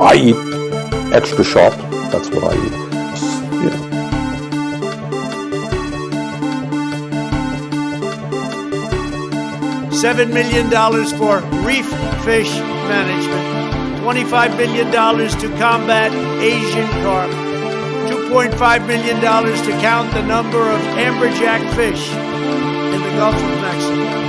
I eat extra sharp. That's what I eat. You know. $7 million for reef fish management, $25 million to combat Asian carp, $2.5 million to count the number of amberjack fish in the Gulf of Mexico.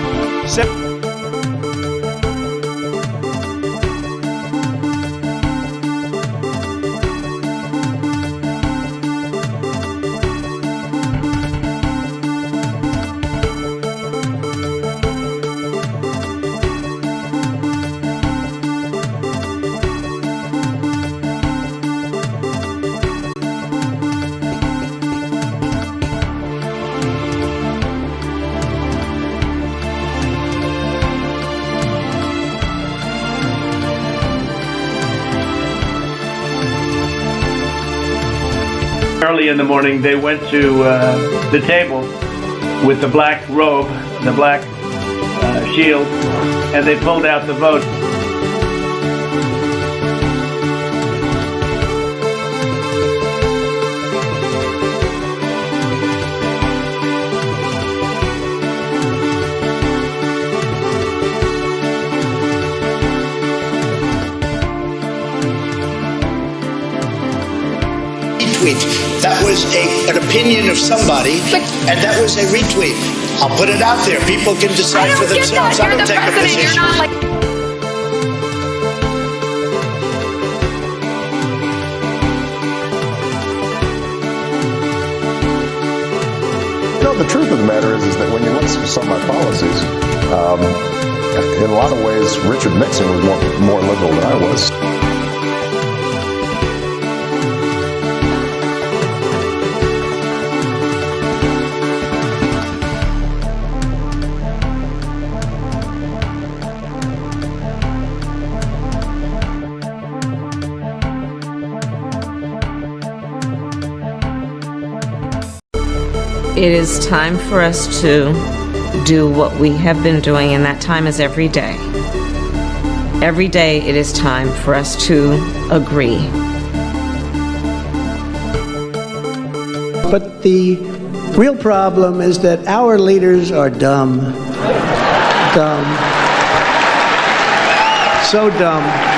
Early in the morning, they went to the table with the black robe, the black shield, and they pulled out the vote. That was an opinion of somebody, and that was a retweet. I'll put it out there. People can decide for themselves. I don't take a position. The truth of the matter is that when you listen to some of my policies, in a lot of ways, Richard Nixon was more liberal than I was. It is time for us to do what we have been doing, and that time is every day. Every day it is time for us to agree. But the real problem is that our leaders are dumb. Dumb. So dumb.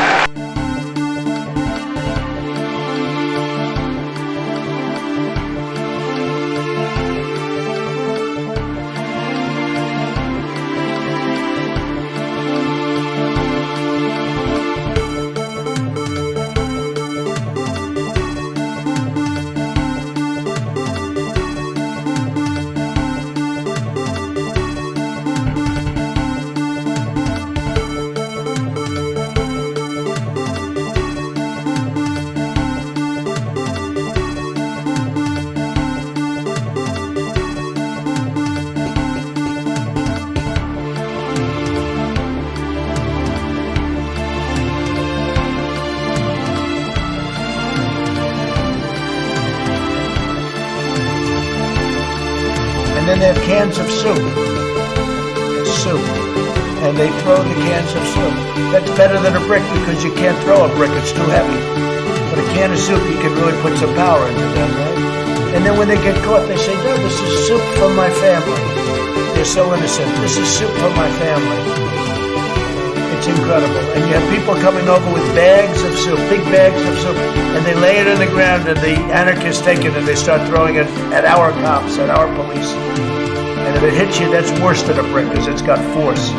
And then they have cans of soup. It's soup. And they throw the cans of soup. That's better than a brick because you can't throw a brick, it's too heavy. But a can of soup, you can really put some power into them, right? And then when they get caught, they say, no, this is soup from my family. They're so innocent. This is soup from my family. It's incredible. And you have people coming over with bags of soup, big bags of soup, and they lay it in the ground, and the anarchists take it and they start throwing it at our cops, at our police. And if it hits you, that's worse than a brick because it's got force.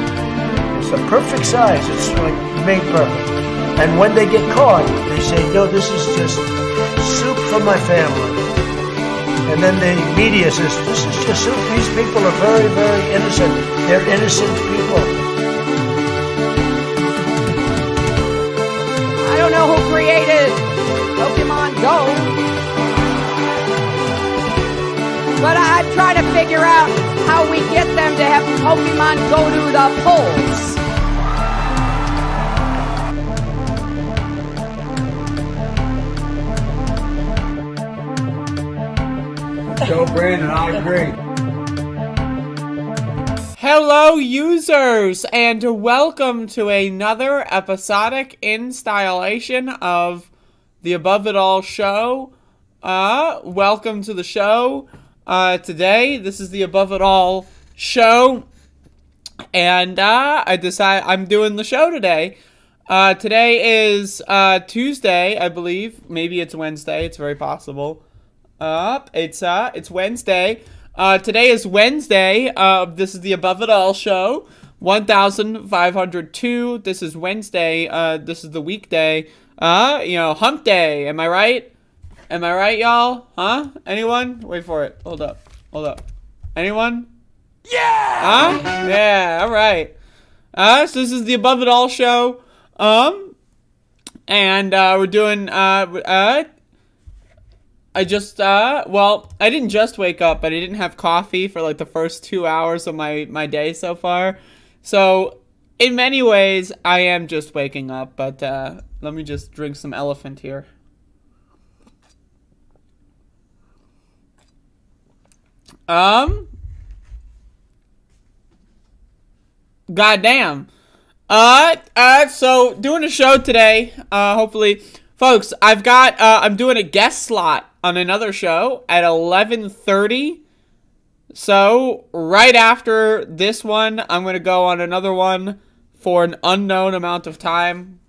It's the perfect size. It's like made perfect. And when they get caught, they say, no, this is just soup from my family. And then the media says, this is just soup. These people are very, very innocent. They're innocent people. I don't know who created Pokemon Go, but I'm trying to figure out how we get them to have Pokemon go to the polls. Joe Brandon, I agree. Hello, users, and welcome to another episodic installation of the Above It All show. Welcome to the show. Today, this is the Above It All show, and I'm doing the show today. Today is Tuesday, I believe. Maybe it's Wednesday. It's very possible. It's Wednesday. Today is Wednesday. This is the Above It All show, 1502. This is Wednesday. This is the weekday. Hump day. Am I right? Am I right, y'all? Huh? Anyone? Wait for it. Hold up. Anyone? Yeah! Huh? Yeah, all right. So this is the Above It All show. And we're doing, I didn't just wake up, but I didn't have coffee for like the first 2 hours of my day so far. So, in many ways, I am just waking up, but let me just drink some elephant here. Goddamn. So doing a show today, hopefully. Folks, I'm doing a guest slot on another show at 11:30. So, right after this one, I'm going to go on another one for an unknown amount of time.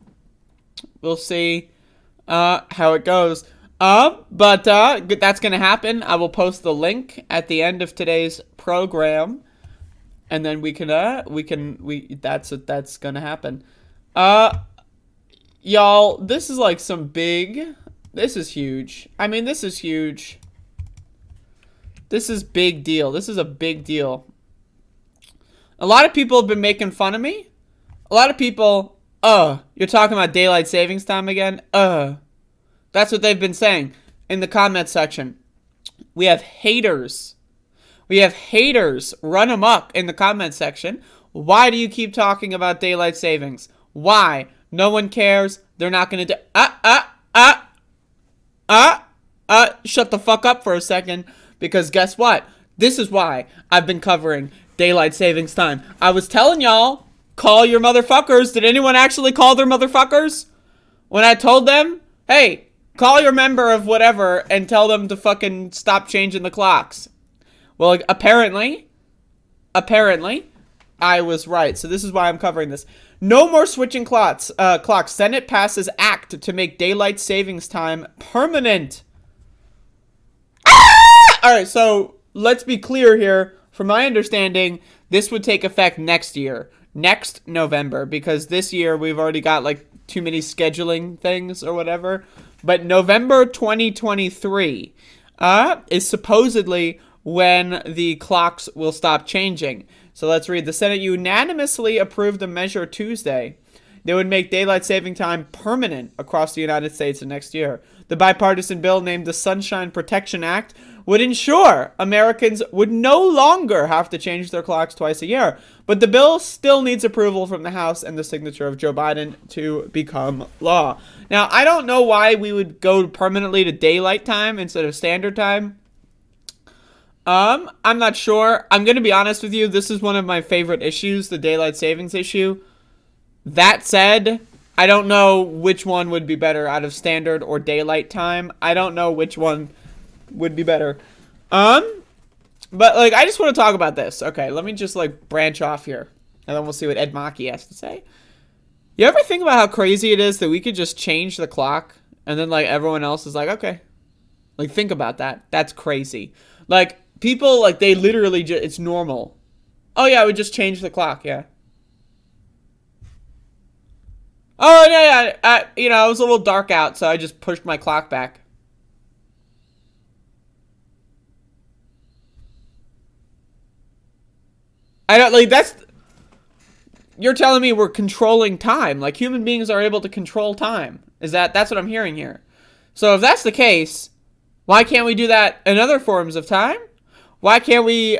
We'll see how it goes. But that's going to happen. I will post the link at the end of today's program. And then that's going to happen. Y'all, this is like this is huge. I mean, this is huge. This is big deal. This is a big deal. A lot of people have been making fun of me. A lot of people, you're talking about daylight savings time again? That's what they've been saying in the comment section. We have haters. Run amok in the comment section. Why do you keep talking about daylight savings? Why? No one cares. They're not going to do... Shut the fuck up for a second. Because guess what? This is why I've been covering daylight savings time. I was telling y'all, call your motherfuckers. Did anyone actually call their motherfuckers? When I told them, hey, call your member of whatever and tell them to fucking stop changing the clocks. Well, apparently, I was right. So this is why I'm covering this. No more switching clocks. Senate passes act to make daylight savings time permanent. All right, so let's be clear here. From my understanding, this would take effect next year, next November, because this year we've already got like too many scheduling things or whatever. But November 2023 is supposedly when the clocks will stop changing. So let's read. The Senate unanimously approved a measure Tuesday that would make daylight saving time permanent across the United States next year. The bipartisan bill, named the Sunshine Protection Act, would ensure Americans would no longer have to change their clocks twice a year. But the bill still needs approval from the House and the signature of Joe Biden to become law. Now, I don't know why we would go permanently to daylight time instead of standard time. I'm not sure. I'm going to be honest with you. This is one of my favorite issues, the daylight savings issue. That said, I don't know which one would be better out of standard or daylight time. I don't know which one would be better. But like, I just want to talk about this. Okay, let me just like branch off here, and then we'll see what Ed Maki has to say. You ever think about how crazy it is that we could just change the clock, and then like everyone else is like, okay. Like, think about that. That's crazy. Like, people, like, they literally just, it's normal. Oh, yeah, we just changed the clock, yeah. Oh, yeah, it was a little dark out, so I just pushed my clock back. I don't, like, that's, you're telling me we're controlling time. Like, human beings are able to control time. That's what I'm hearing here. So if that's the case, why can't we do that in other forms of time? Why can't we,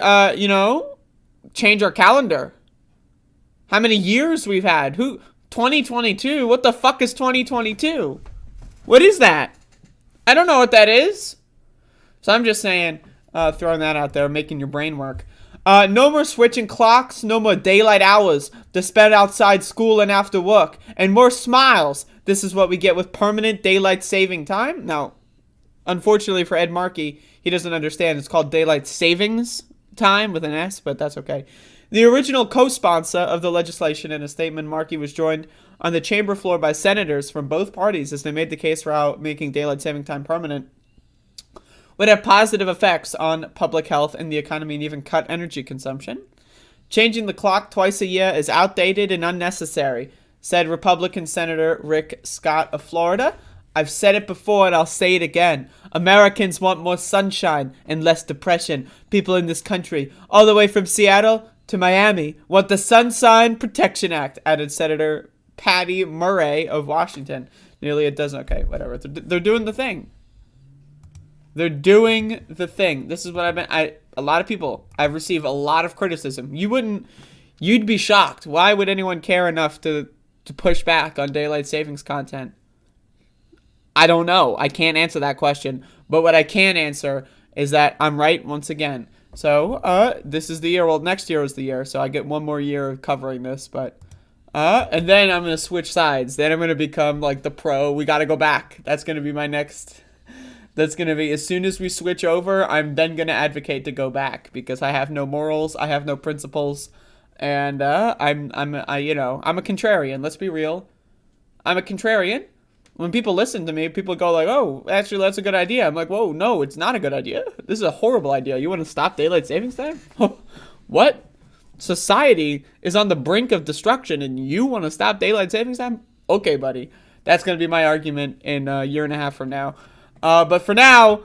change our calendar? How many years we've had? 2022? What the fuck is 2022? What is that? I don't know what that is. So I'm just saying, throwing that out there, making your brain work. No more switching clocks, no more daylight hours to spend outside school and after work, and more smiles. This is what we get with permanent daylight saving time. Now, unfortunately for Ed Markey, he doesn't understand. It's called daylight savings time with an S, but that's okay. The original co-sponsor of the legislation, in a statement, Markey was joined on the chamber floor by senators from both parties as they made the case for how making daylight saving time permanent would have positive effects on public health and the economy and even cut energy consumption. Changing the clock twice a year is outdated and unnecessary, said Republican Senator Rick Scott of Florida. I've said it before and I'll say it again. Americans want more sunshine and less depression. People in this country, all the way from Seattle to Miami, want the Sunshine Protection Act, added Senator Patty Murray of Washington. Nearly a dozen. Okay, whatever. They're doing the thing. They're doing the thing. This is what I've been. A lot of people. I've received a lot of criticism. You'd be shocked. Why would anyone care enough to push back on daylight savings content? I don't know. I can't answer that question. But what I can answer is that I'm right once again. So, this is the year. Well, next year is the year. So I get one more year of covering this. But, and then I'm going to switch sides. Then I'm going to become like the pro. We got to go back. That's going to be my next. That's going to be, as soon as we switch over, I'm then going to advocate to go back because I have no morals, I have no principles, and I'm a contrarian. Let's be real. I'm a contrarian. When people listen to me, people go like, "Oh, actually, that's a good idea." I'm like, "Whoa, no, it's not a good idea. This is a horrible idea. You want to stop daylight savings time? What? Society is on the brink of destruction, and you want to stop daylight savings time? Okay, buddy. That's going to be my argument in a year and a half from now. But for now,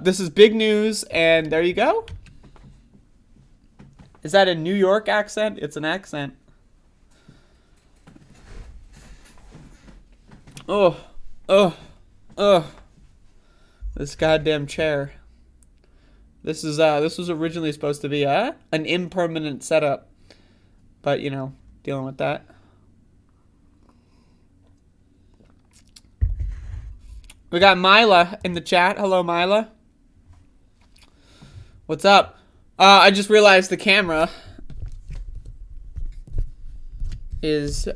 this is big news, and there you go. Is that a New York accent? It's an accent. Oh. This goddamn chair. This was originally supposed to be an impermanent setup, but dealing with that. We got Mila in the chat. Hello, Mila. What's up? I just realized the camera is...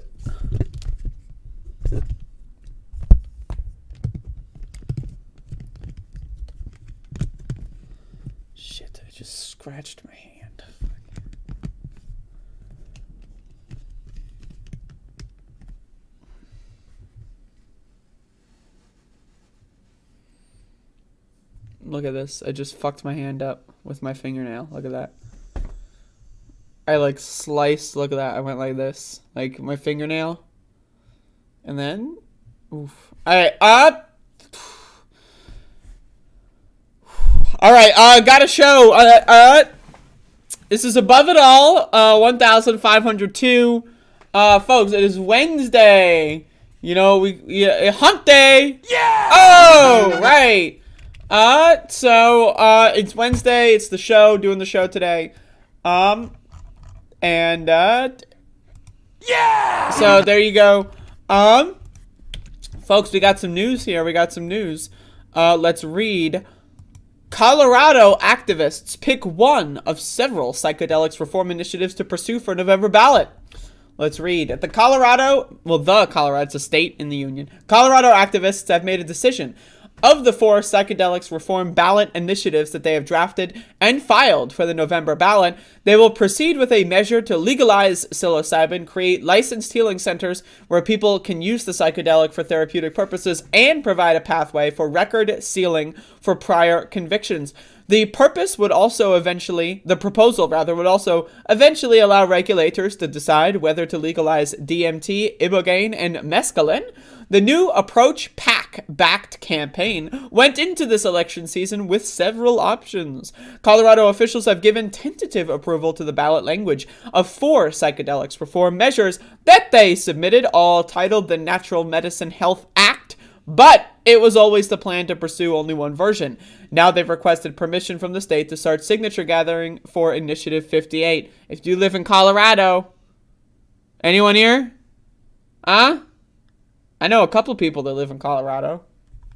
Shit, I just scratched my hand. Look at this. I just fucked my hand up with my fingernail. Look at that. I sliced. Look at that. I went like this. Like my fingernail. And then. Oof. Alright. Alright. Got a show. This is Above It All. 1502. Folks, it is Wednesday. Hump day. Yeah! Oh, right. So it's Wednesday, it's the show, doing the show today. Yeah! So there you go. Folks, we got some news here. Let's read. Colorado activists pick one of several psychedelics reform initiatives to pursue for November ballot. Let's read. It's a state in the union. Colorado activists have made a decision. Of the 4 psychedelics reform ballot initiatives that they have drafted and filed for the November ballot, they will proceed with a measure to legalize psilocybin, create licensed healing centers where people can use the psychedelic for therapeutic purposes, and provide a pathway for record sealing for prior convictions. The proposal would also eventually allow regulators to decide whether to legalize DMT, ibogaine, and mescaline. The new Approach PAC-backed campaign went into this election season with several options. Colorado officials have given tentative approval to the ballot language of 4 psychedelics reform measures that they submitted, all titled the Natural Medicine Health Act, but it was always the plan to pursue only one version. Now they've requested permission from the state to start signature gathering for Initiative 58. If you live in Colorado, anyone here? Huh? I know a couple people that live in Colorado.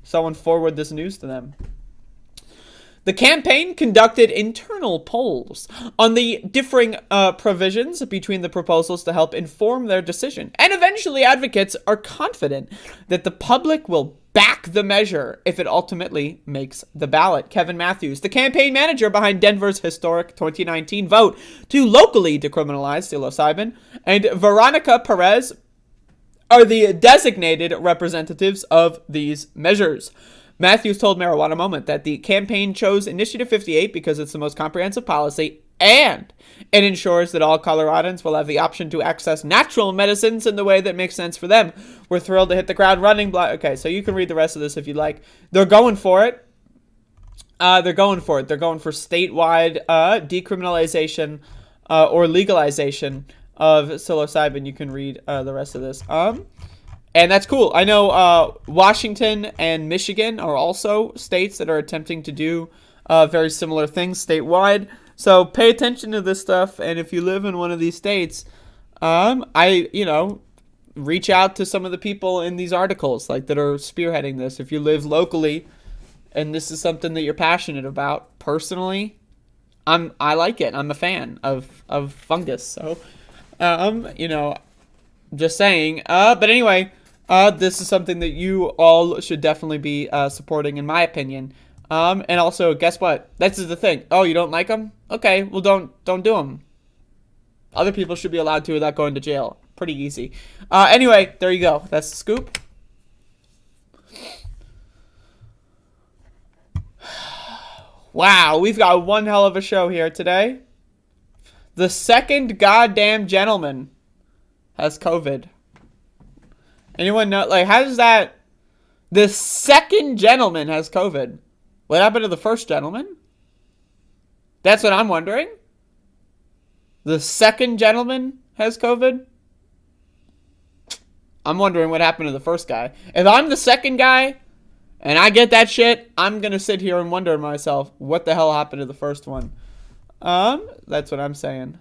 Someone forward this news to them. The campaign conducted internal polls on the differing provisions between the proposals to help inform their decision. And eventually, advocates are confident that the public will back the measure if it ultimately makes the ballot. Kevin Matthews, the campaign manager behind Denver's historic 2019 vote to locally decriminalize psilocybin, and Veronica Perez are the designated representatives of these measures. Matthews told Marijuana Moment that the campaign chose Initiative 58 because it's the most comprehensive policy and it ensures that all Coloradans will have the option to access natural medicines in the way that makes sense for them. We're thrilled to hit the ground running. Okay, so you can read the rest of this if you'd like. They're going for it. They're going for statewide decriminalization or legalization of psilocybin. You can read the rest of this. And that's cool. I know Washington and Michigan are also states that are attempting to do very similar things statewide. So pay attention to this stuff. And if you live in one of these states, reach out to some of the people in these articles that are spearheading this. If you live locally and this is something that you're passionate about, personally, I like it. I'm a fan of fungus. So, just saying. But anyway, this is something that you all should definitely be supporting, in my opinion. And also, guess what? This is the thing. Oh, you don't like them? Okay, well, don't do them. Other people should be allowed to without going to jail. Pretty easy. Anyway, there you go. That's the scoop. Wow, we've got one hell of a show here today. The second goddamn gentleman has COVID. Anyone know? How does that... The second gentleman has COVID. What happened to the first gentleman? That's what I'm wondering. The second gentleman has COVID? I'm wondering what happened to the first guy. If I'm the second guy and I get that shit, I'm going to sit here and wonder to myself, what the hell happened to the first one? That's what I'm saying.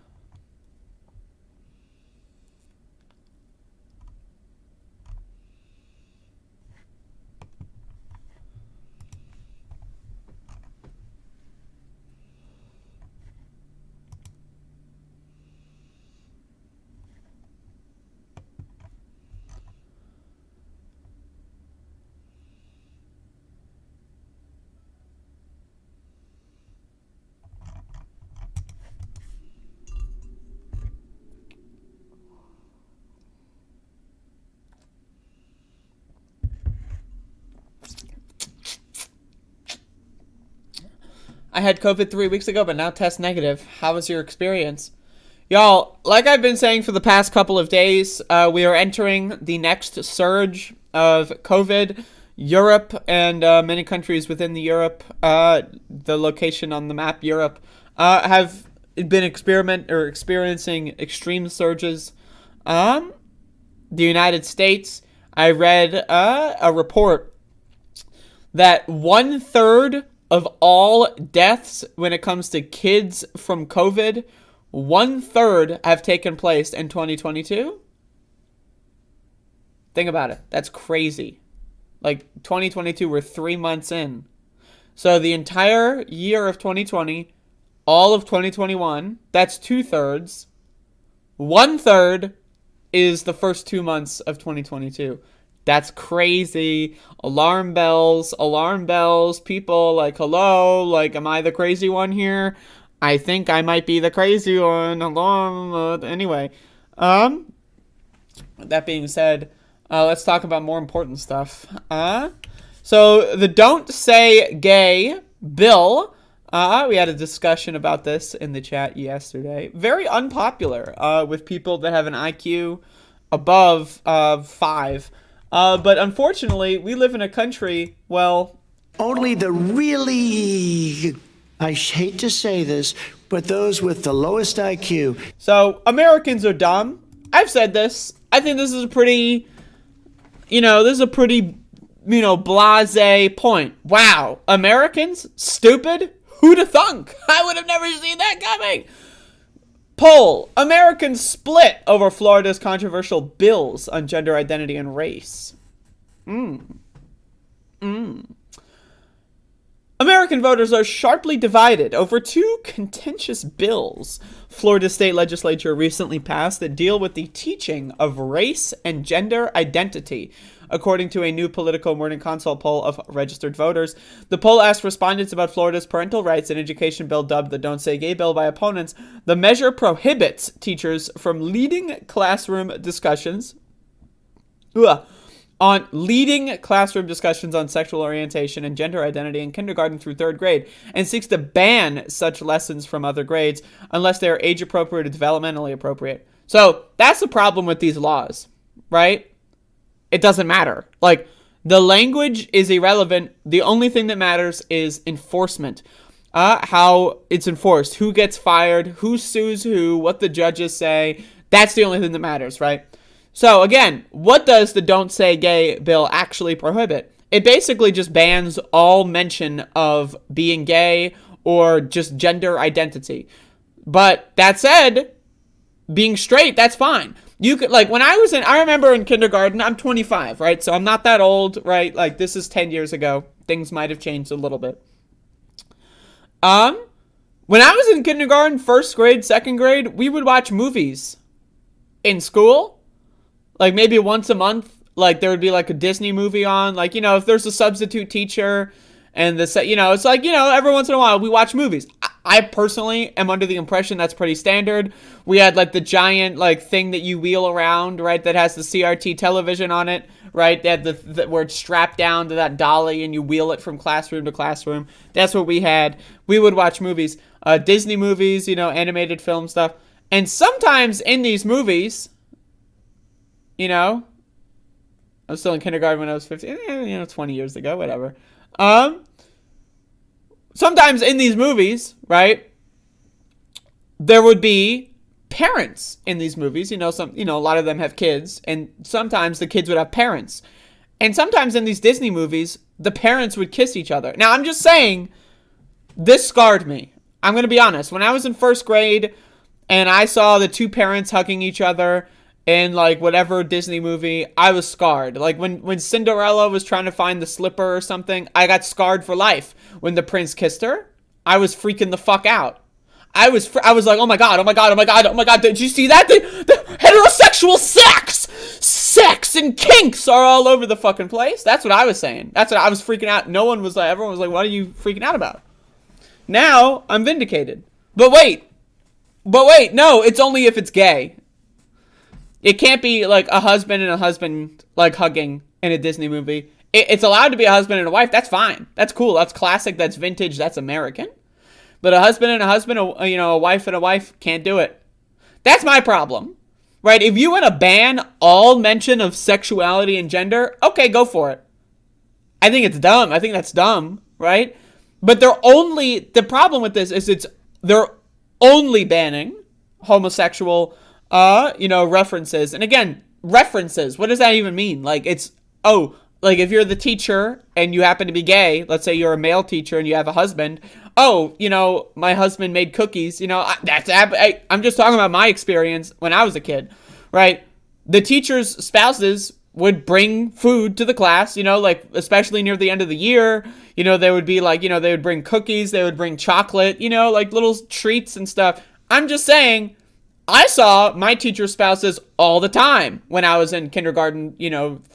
I had COVID 3 weeks ago, but now test negative. How was your experience? Y'all, like I've been saying for the past couple of days, we are entering the next surge of COVID. Europe and many countries within the Europe, the location on the map, Europe, have been experiencing extreme surges. The United States, I read a report that 1/3 of all deaths when it comes to kids from COVID, 1/3 have taken place in 2022. Think about it. That's crazy. 2022, we're 3 months in. So the entire year of 2020, all of 2021, that's 2/3. 1/3 is the first 2 months of 2022. That's crazy. Alarm bells, people hello, am I the crazy one here? I think I might be the crazy one. Alarm, anyway. That being said, let's talk about more important stuff. So the Don't Say Gay bill, we had a discussion about this in the chat yesterday. Very unpopular with people that have an IQ above 5. But unfortunately, we live in a country, only the really, I hate to say this, but those with the lowest IQ. So, Americans are dumb. I've said this. I think this is a pretty, blasé point. Wow, Americans? Stupid? Who'd have thunk? I would have never seen that coming. Poll. Americans split over Florida's controversial bills on gender identity and Americans American voters are sharply divided over two contentious bills Florida's state legislature recently passed that deal with the teaching of race and gender identity. According to a new Politico Morning Consult poll of registered voters, the poll asked respondents about Florida's parental rights and education bill dubbed the Don't Say Gay bill by opponents. The measure prohibits teachers from leading classroom discussions on sexual orientation and gender identity in kindergarten through third grade, and seeks to ban such lessons from other grades unless they are age appropriate or developmentally appropriate. So that's the problem with these laws, right? It doesn't matter. Like, the language is irrelevant. The only thing that matters is enforcement. How it's enforced, who gets fired, who sues who, what the judges say. That's the only thing that matters, right? So again, what does the Don't Say Gay bill actually prohibit? It basically just bans all mention of being gay or just gender identity. But that said, being straight, that's fine. You could, like, when I remember in kindergarten, I'm 25, right? So I'm not that old, right? Like, this is 10 years ago. Things might have changed a little bit. When I was in kindergarten, first grade, second grade, we would watch movies in school. Like, maybe once a month, like, there would be, like, a Disney movie on. Like, you know, if there's a substitute teacher and it's like, every once in a while we watch movies. I personally am under the impression that's pretty standard. We had, like, the giant, like, thing that you wheel around, right, that has the CRT television on it, right, that where it's strapped down to that dolly and you wheel it from classroom to classroom. That's what we had. We would watch movies, Disney movies, animated film stuff. And sometimes in these movies, I was still in kindergarten when I was 15, 20 years ago, whatever. Sometimes in these movies, right, there would be parents in these movies. A lot of them have kids, and sometimes the kids would have parents. And sometimes in these Disney movies, the parents would kiss each other. Now, I'm just saying, this scarred me. I'm going to be honest. When I was in first grade and I saw the two parents hugging each other in, like, whatever Disney movie, I was scarred. Like, when Cinderella was trying to find the slipper or something, I got scarred for life. When the prince kissed her, I was freaking the fuck out. I was like, oh my god, did you see that? The heterosexual sex and kinks are all over the fucking place. That's what I was saying. That's what I was freaking out. Everyone was like, what are you freaking out about? Now, I'm vindicated. But wait, no, it's only if it's gay. It can't be, like, a husband and a husband, like, hugging in a Disney movie. It's allowed to be a husband and a wife. That's fine. That's cool. That's classic. That's vintage. That's American. But a husband and a husband, a wife and a wife, can't do it. That's my problem, right? If you want to ban all mention of sexuality and gender, okay, go for it. I think it's dumb. I think that's dumb, right? But the problem with this is they're only banning homosexual references. And again, references, what does that even mean? Like, like, if you're the teacher and you happen to be gay, let's say you're a male teacher and you have a husband, my husband made cookies, I'm just talking about my experience when I was a kid, right? The teachers' spouses would bring food to the class, like, especially near the end of the year, they would be like, they would bring cookies, they would bring chocolate, like little treats and stuff. I'm just saying, I saw my teacher spouses all the time when I was in kindergarten,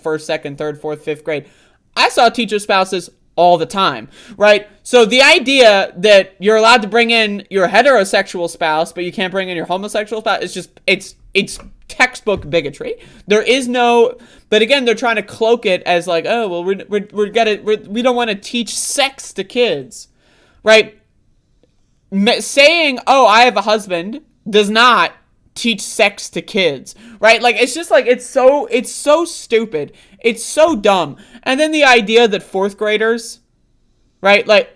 first, second, third, fourth, fifth grade. I saw teacher spouses all the time, right? So the idea that you're allowed to bring in your heterosexual spouse, but you can't bring in your homosexual spouse, it's textbook bigotry. But again, they're trying to cloak it as like, oh, well, we don't want to teach sex to kids, right? Saying, oh, I have a husband does not teach sex to kids, right? Like, it's just like, it's so stupid. It's so dumb. And then the idea that fourth graders, right? Like,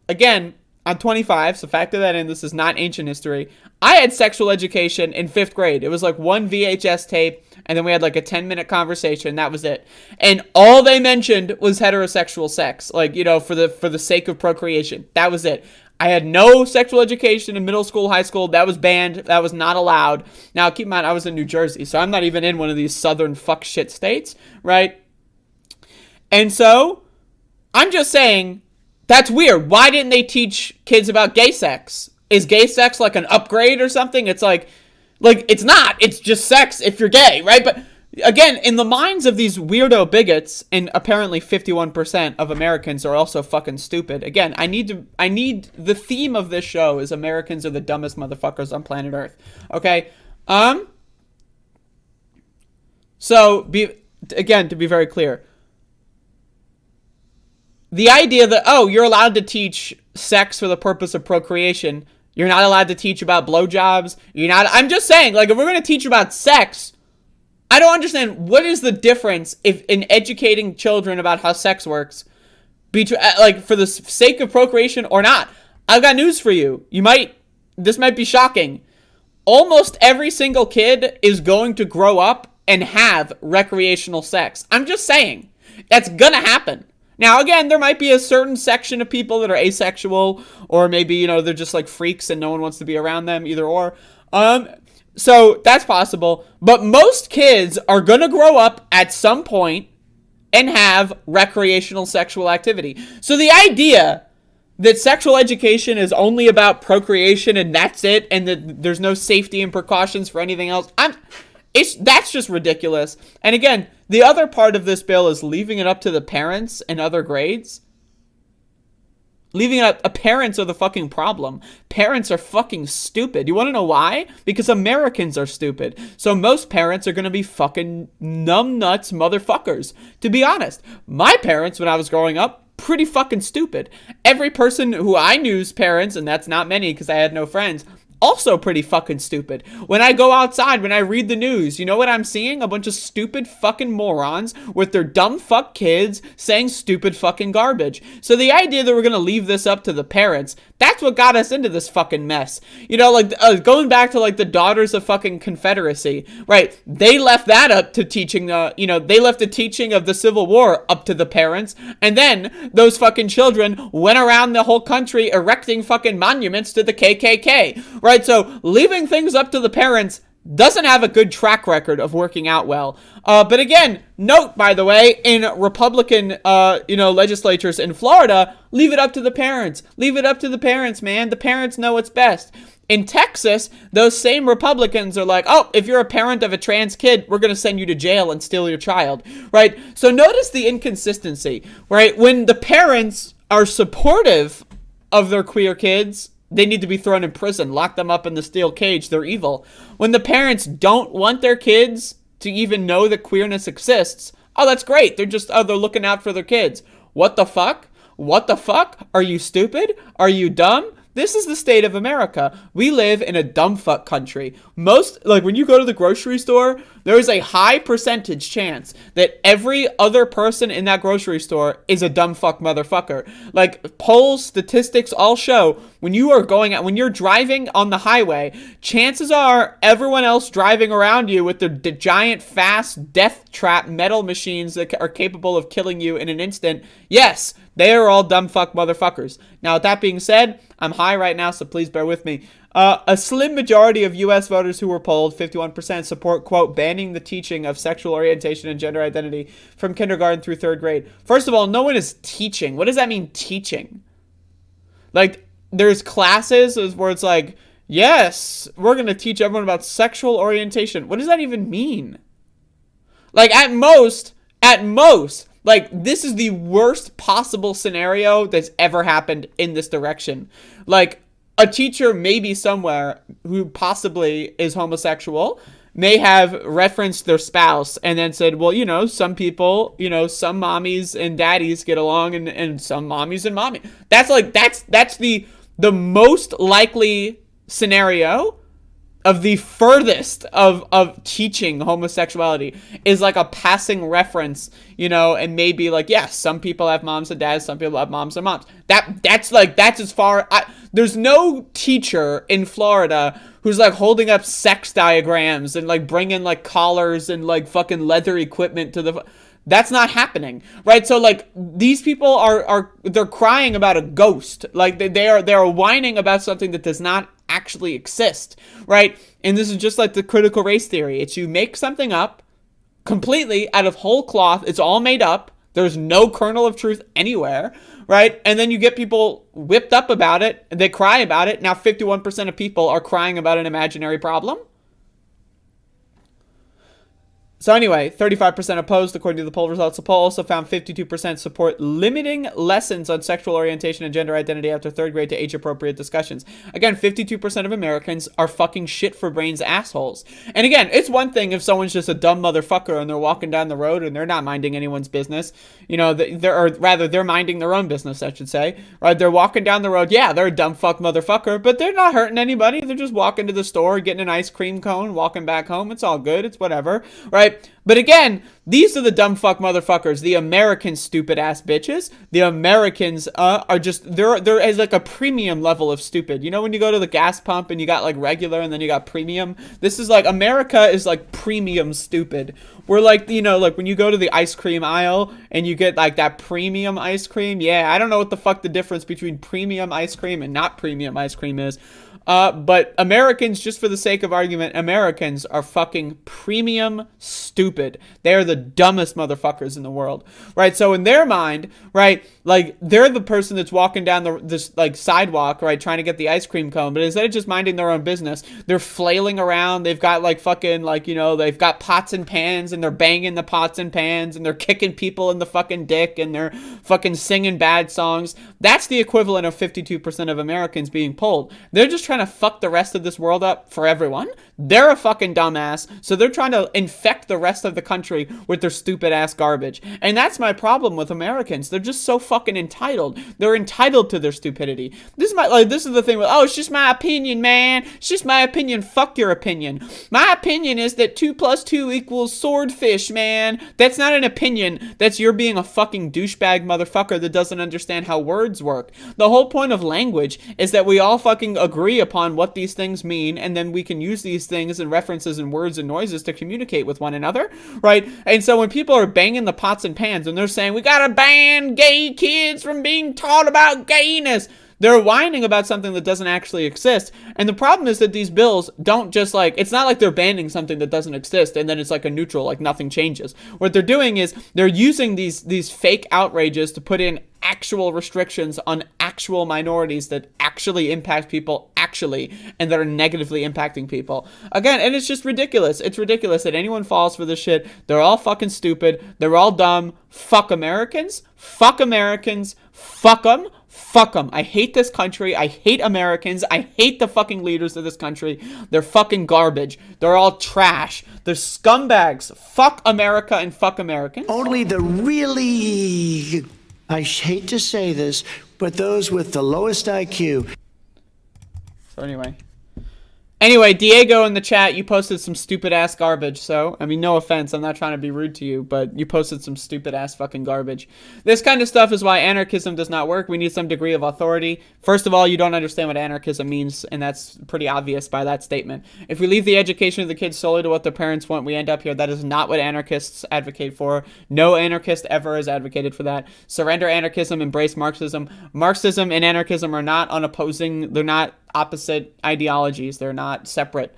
again, I'm 25, so factor that in. This is not ancient history. I had sexual education in 5th grade. It was like one VHS tape, and then we had like a 10-minute conversation. That was it. And all they mentioned was heterosexual sex, like, for the sake of procreation. That was it. I had no sexual education in middle school, high school. That was banned. That was not allowed. Now, keep in mind, I was in New Jersey, so I'm not even in one of these southern fuck shit states, right? And so, I'm just saying, That's weird. Why didn't they teach kids about gay sex? Is gay sex like an upgrade or something? It's like it's not. It's just sex if you're gay, right? But again, in the minds of these weirdo bigots, and apparently 51% of Americans are also fucking stupid. Again, I need the theme of this show is Americans are the dumbest motherfuckers on planet Earth. Okay? So to be very clear, the idea that, oh, you're allowed to teach sex for the purpose of procreation, you're not allowed to teach about blowjobs, I'm just saying, like, if we're going to teach about sex, I don't understand what is the difference in educating children about how sex works, like, for the sake of procreation or not. I've got news for you. This might be shocking. Almost every single kid is going to grow up and have recreational sex. I'm just saying. That's gonna happen. Now, again, there might be a certain section of people that are asexual, or maybe, they're just like freaks and no one wants to be around them, either or. So that's possible. But most kids are going to grow up at some point and have recreational sexual activity. So the idea that sexual education is only about procreation and that's it, and that there's no safety and precautions for anything else, that's just ridiculous. And again, the other part of this bill is leaving it up to the parents and other grades. Leaving it up, parents are the fucking problem. Parents are fucking stupid. You want to know why? Because Americans are stupid. So most parents are going to be fucking numbnuts motherfuckers. To be honest, my parents, when I was growing up, pretty fucking stupid. Every person who I knew's parents, and that's not many because I had no friends, also pretty fucking stupid. When I go outside, when I read the news, you know what I'm seeing? A bunch of stupid fucking morons with their dumb fuck kids saying stupid fucking garbage. So the idea that we're gonna leave this up to the parents, that's what got us into this fucking mess. Going back to like the Daughters of fucking Confederacy, right? They left that up to teaching they left the teaching of the Civil War up to the parents, and then those fucking children went around the whole country erecting fucking monuments to the KKK. Right, so leaving things up to the parents doesn't have a good track record of working out well. But again, note, by the way, in Republican, legislatures in Florida, leave it up to the parents. Leave it up to the parents, man. The parents know what's best. In Texas, those same Republicans are like, oh, if you're a parent of a trans kid, we're going to send you to jail and steal your child, right? So notice the inconsistency, right? When the parents are supportive of their queer kids, they need to be thrown in prison, lock them up in the steel cage, they're evil. When the parents don't want their kids to even know that queerness exists, oh, that's great. They're looking out for their kids. What the fuck? What the fuck? Are you stupid? Are you dumb? This is the state of America. We live in a dumb fuck country. When you go to the grocery store, there is a high percentage chance that every other person in that grocery store is a dumb fuck motherfucker. Like, polls, statistics all show when you're driving on the highway, chances are everyone else driving around you with their giant, fast, death trap metal machines that are capable of killing you in an instant, yes, they are all dumb fuck motherfuckers. Now, with that being said, I'm high right now, so please bear with me. A slim majority of U.S. voters who were polled, 51%, support, quote, banning the teaching of sexual orientation and gender identity from kindergarten through third grade. First of all, no one is teaching. What does that mean, teaching? Like, there's classes where it's like, yes, we're going to teach everyone about sexual orientation. What does that even mean? Like, at most, like, this is the worst possible scenario that's ever happened in this direction. Like, a teacher maybe somewhere who possibly is homosexual may have referenced their spouse and then said, well, some people, some mommies and daddies get along and some mommies and mommy. That's the most likely scenario of the furthest of teaching homosexuality is like a passing reference, and maybe like, yes, some people have moms and dads, some people have moms and moms. That's as far. There's no teacher in Florida who's like holding up sex diagrams and like bringing like collars and like fucking leather equipment to the. That's not happening, right? So like these people they're crying about a ghost, like they are whining about something that does not actually exist, right? And this is just like the critical race theory. It's you make something up completely out of whole cloth. It's all made up. There's no kernel of truth anywhere, right? And then you get people whipped up about it, and they cry about it. Now 51% of people are crying about an imaginary problem. So anyway, 35% opposed, according to the poll results. The poll also found 52% support limiting lessons on sexual orientation and gender identity after third grade to age-appropriate discussions. Again, 52% of Americans are fucking shit-for-brains assholes. And again, it's one thing if someone's just a dumb motherfucker and they're walking down the road and they're not minding anyone's business. You know, they're minding their own business, I should say. Right? They're walking down the road. Yeah, they're a dumb fuck motherfucker, but they're not hurting anybody. They're just walking to the store, getting an ice cream cone, walking back home. It's all good. It's whatever. Right? But again, these are the dumb fuck motherfuckers, the American stupid ass bitches. The Americans are just, they're as like a premium level of stupid. You know when you go to the gas pump and you got like regular and then you got premium? This is like, America is like premium stupid. We're like, you know, like when you go to the ice cream aisle and you get like that premium ice cream. Yeah, I don't know what the fuck the difference between premium ice cream and not premium ice cream is. But Americans, just for the sake of argument, Americans are fucking premium stupid. They are the dumbest motherfuckers in the world, right? So in their mind, right, like they're the person that's walking down this like sidewalk, right, trying to get the ice cream cone. But instead of just minding their own business, they're flailing around. They've got like fucking like, you know, they've got pots and pans and they're banging the pots and pans and they're kicking people in the fucking dick and they're fucking singing bad songs. That's the equivalent of 52% of Americans being polled. They're just trying to fuck the rest of this world up for everyone. They're a fucking dumbass, so they're trying to infect the rest of the country with their stupid ass garbage. And that's my problem with Americans. They're just so fucking entitled. They're entitled to their stupidity. This is the thing with, oh, it's just my opinion, man. It's just my opinion. Fuck your opinion. My opinion is that 2 + 2 equals swordfish, man. That's not an opinion. That's you're being a fucking douchebag motherfucker that doesn't understand how words work. The whole point of language is that we all fucking agree upon what these things mean, and then we can use these things and references and words and noises to communicate with one another, right? And so when people are banging the pots and pans and they're saying, we gotta ban gay kids from being taught about gayness, they're whining about something that doesn't actually exist. And the problem is that these bills don't just like, it's not like they're banning something that doesn't exist and then it's like a neutral, like nothing changes. What they're doing is they're using these fake outrages to put in actual restrictions on actual minorities that actually impact people and that are negatively impacting people. Again, and it's just ridiculous. It's ridiculous that anyone falls for this shit. They're all fucking stupid. They're all dumb. Fuck Americans. Fuck Americans. Fuck them. Fuck them. I hate this country. I hate Americans. I hate the fucking leaders of this country. They're fucking garbage. They're all trash. They're scumbags. Fuck America and fuck Americans. Only the really, I hate to say this, but those with the lowest IQ. So anyway, Diego in the chat, you posted some stupid ass garbage. So, I mean, no offense, I'm not trying to be rude to you, but you posted some stupid ass fucking garbage. This kind of stuff is why anarchism does not work. We need some degree of authority. First of all, you don't understand what anarchism means, and that's pretty obvious by that statement. If we leave the education of the kids solely to what their parents want, we end up here. That is not what anarchists advocate for. No anarchist ever has advocated for that. Surrender anarchism, embrace Marxism. Marxism and anarchism are not unopposing, they're not opposite ideologies. They're not separate.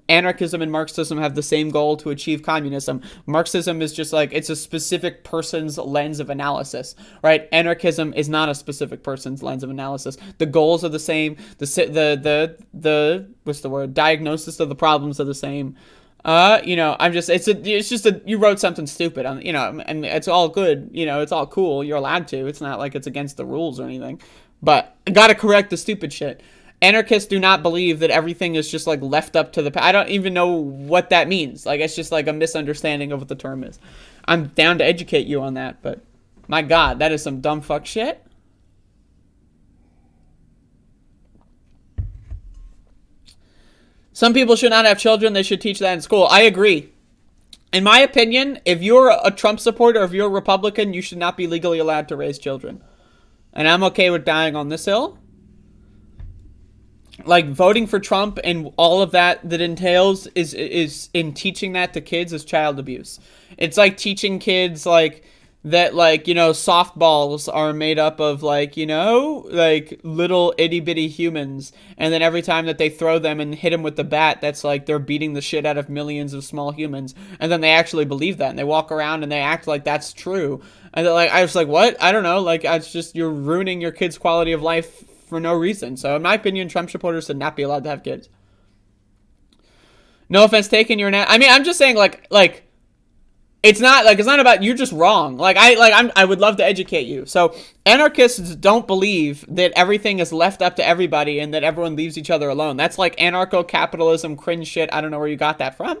Anarchism and Marxism have the same goal, to achieve communism. Marxism is just like, it's a specific person's lens of analysis, right? Anarchism is not a specific person's lens of analysis. The goals are the same. The what's the word? Diagnosis of the problems are the same. You know, you wrote something stupid on, you know, and it's all good. You know, it's all cool. You're allowed to. It's not like it's against the rules or anything. But I gotta correct the stupid shit. Anarchists do not believe that everything is just like left up to the... I don't even know what that means. Like, it's just like a misunderstanding of what the term is. I'm down to educate you on that, but my God, that is some dumb fuck shit. Some people should not have children. They should teach that in school. I agree. In my opinion, if you're a Trump supporter, if you're a Republican, you should not be legally allowed to raise children. And I'm okay with dying on this hill. Like, voting for Trump and all of that entails is in teaching that to kids is child abuse. It's like teaching kids, like, that, like, you know, softballs are made up of, like, you know, like little itty bitty humans, and then every time that they throw them and hit them with the bat, that's like they're beating the shit out of millions of small humans, and then they actually believe that, and they walk around and they act like that's true, and they're like, I was like, what? I don't know, like, it's just, you're ruining your kids' quality of life for no reason. So in my opinion, Trump supporters should not be allowed to have kids. No offense taken, I mean, I'm just saying, like, it's not about, you're just wrong. I would love to educate you. So anarchists don't believe that everything is left up to everybody and that everyone leaves each other alone. That's like anarcho-capitalism cringe shit. I don't know where you got that from.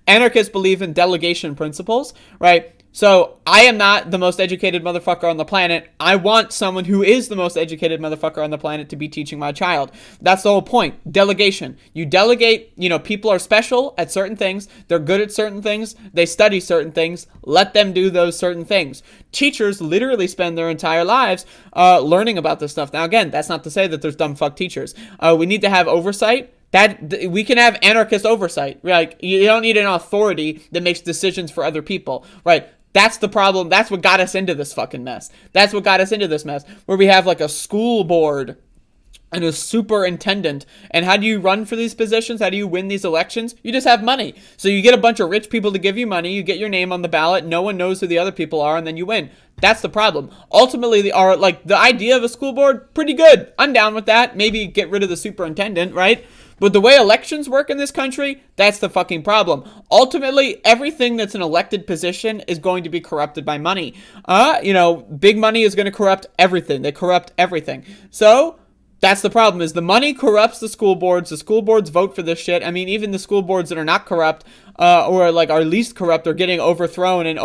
Anarchists believe in delegation principles, right? So I am not the most educated motherfucker on the planet. I want someone who is the most educated motherfucker on the planet to be teaching my child. That's the whole point. Delegation. You delegate, you know, people are special at certain things. They're good at certain things. They study certain things. Let them do those certain things. Teachers literally spend their entire lives learning about this stuff. Now, again, that's not to say that there's dumb fuck teachers. We need to have oversight. That we can have anarchist oversight. Like, you don't need an authority that makes decisions for other people, right? That's the problem. That's what got us into this fucking mess. That's what got us into this mess, where we have like a school board and a superintendent. And how do you run for these positions? How do you win these elections? You just have money. So you get a bunch of rich people to give you money. You get your name on the ballot. No one knows who the other people are, and then you win. That's the problem. Ultimately, the idea of a school board, pretty good. I'm down with that. Maybe get rid of the superintendent, right? But the way elections work in this country, that's the fucking problem. Ultimately, everything that's an elected position is going to be corrupted by money. You know, big money is going to corrupt everything. They corrupt everything. So that's the problem, is the money corrupts the school boards. The school boards vote for this shit. I mean, even the school boards that are not corrupt, or like are least corrupt, are getting overthrown and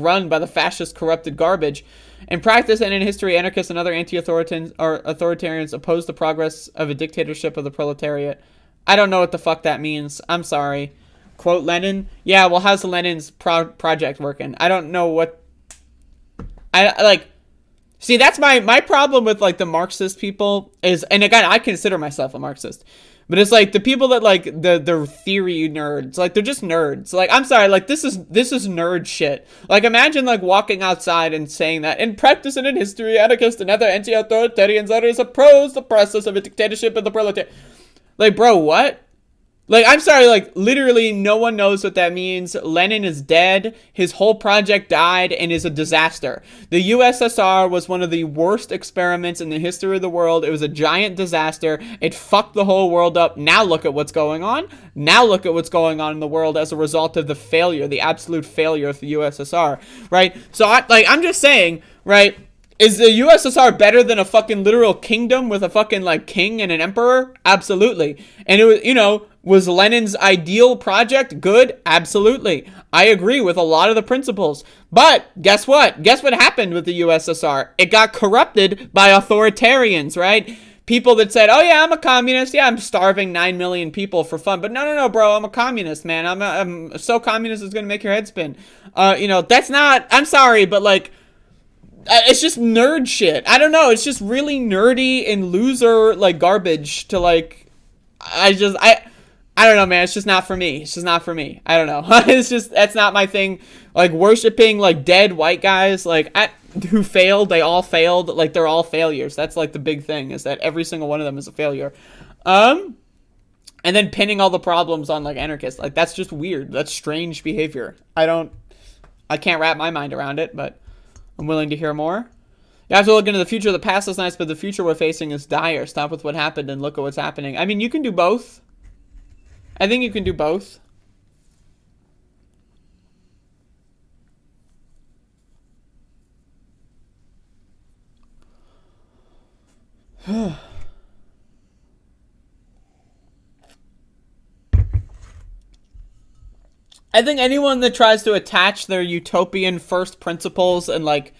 run by the fascist corrupted garbage. In practice and in history, anarchists and other anti-authoritarians oppose the progress of a dictatorship of the proletariat. I don't know what the fuck that means. I'm sorry. Quote Lenin? Yeah, well, how's Lenin's project working? I don't know what... See, that's my problem with, like, the Marxist people is... And again, I consider myself a Marxist. But it's like the people that, like, the theory nerds, like, they're just nerds. Like, I'm sorry, like, this is nerd shit. Like, imagine, like, walking outside and saying that, in practice and in history, anarchists and other anti-authoritarians oppose the process of a dictatorship of the proletariat. Like, bro, what? Like, I'm sorry, like, literally no one knows what that means. Lenin is dead. His whole project died and is a disaster. The USSR was one of the worst experiments in the history of the world. It was a giant disaster. It fucked the whole world up. Now look at what's going on. Now look at what's going on in the world as a result of the failure, the absolute failure of the USSR, right? So, I'm just saying, right? Is the USSR better than a fucking literal kingdom with a fucking, like, king and an emperor? Absolutely. And it was, you know, was Lenin's ideal project good? Absolutely. I agree with a lot of the principles. But guess what? Guess what happened with the USSR? It got corrupted by authoritarians, right? People that said, oh yeah, I'm a communist. Yeah, I'm starving 9 million people for fun. But no, bro, I'm a communist, man. I'm so communist it's going to make your head spin. You know, that's not, I'm sorry, but like, it's just nerd shit. I don't know. It's just really nerdy and loser, like, garbage to, like, I don't know, man. It's just not for me. It's just not for me. I don't know. It's just, that's not my thing. Like, worshiping, like, dead white guys, like, who failed. They all failed. Like, they're all failures. That's, like, the big thing, is that every single one of them is a failure. And then pinning all the problems on, like, anarchists. Like, that's just weird. That's strange behavior. I can't wrap my mind around it, but I'm willing to hear more. You have to look into the future. The past is nice, but the future we're facing is dire. Stop with what happened and look at what's happening. I mean, you can do both. I think you can do both. I think anyone that tries to attach their utopian first principles and, like,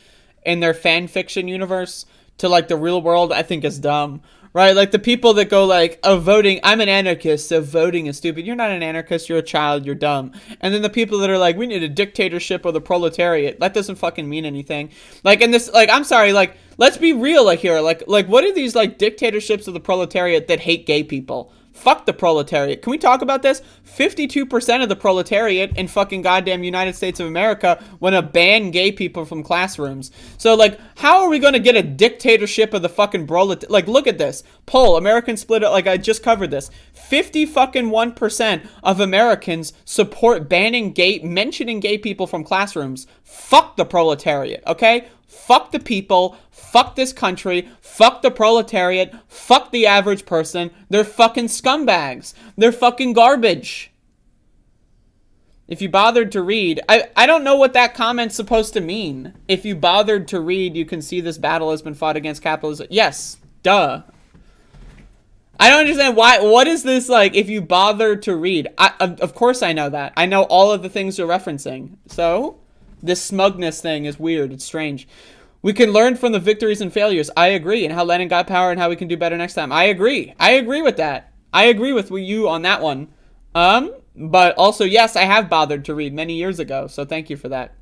in their fan fiction universe to, like, the real world, I think is dumb, right? Like, the people that go, like, oh, voting, I'm an anarchist, so voting is stupid. You're not an anarchist, you're a child, you're dumb. And then the people that are like, we need a dictatorship of the proletariat, that doesn't fucking mean anything. Like, in this, like, I'm sorry, like, let's be real, like, here, like, what are these, like, dictatorships of the proletariat that hate gay people? Fuck the proletariat. Can we talk about this? 52% of the proletariat in fucking goddamn United States of America want to ban gay people from classrooms. So, like, how are we going to get a dictatorship of the fucking proletariat? Like, look at this. Poll, American split, like, I just covered this. 51% of Americans support mentioning gay people from classrooms. Fuck the proletariat, okay? Fuck the people, fuck this country, fuck the proletariat, fuck the average person. They're fucking scumbags. They're fucking garbage. If you bothered to read, I don't know what that comment's supposed to mean. If you bothered to read, you can see this battle has been fought against capitalism. Yes, duh. I don't understand what is this like, if you bothered to read? Of course I know that. I know all of the things you're referencing. So, this smugness thing is weird. It's strange. We can learn from the victories and failures. I agree. And how Lenin got power and how we can do better next time. I agree. I agree with that. I agree with you on that one. But also, yes, I have bothered to read many years ago. So thank you for that.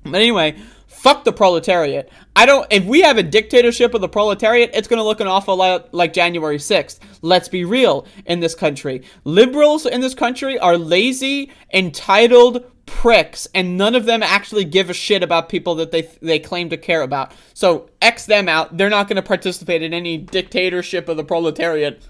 But anyway, fuck the proletariat. If we have a dictatorship of the proletariat, it's going to look an awful lot like January 6th. Let's be real in this country. Liberals in this country are lazy, entitled pricks, and none of them actually give a shit about people that they claim to care about. So X them out. They're not going to participate in any dictatorship of the proletariat.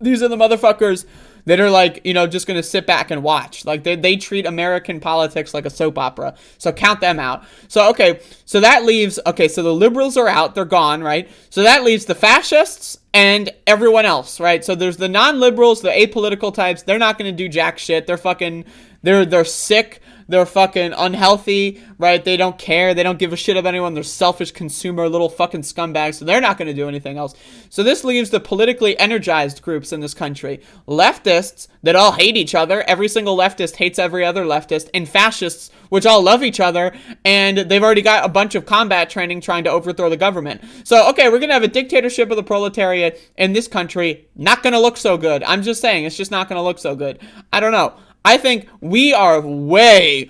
These are the motherfuckers that are like, just going to sit back and watch. Like, they treat American politics like a soap opera. So count them out. So, okay, so that leaves, so the liberals are out. They're gone, right? So that leaves the fascists and everyone else, right? So there's the non-liberals, the apolitical types. They're not going to do jack shit. They're fucking, they're sick. They're fucking unhealthy, right? They don't care. They don't give a shit about anyone. They're selfish consumer, little fucking scumbags. So they're not going to do anything else. So this leaves the politically energized groups in this country. Leftists that all hate each other. Every single leftist hates every other leftist. And fascists, which all love each other. And they've already got a bunch of combat training trying to overthrow the government. So, okay, we're going to have a dictatorship of the proletariat in this country. Not going to look so good. I'm just saying, it's just not going to look so good. I don't know. I think we are we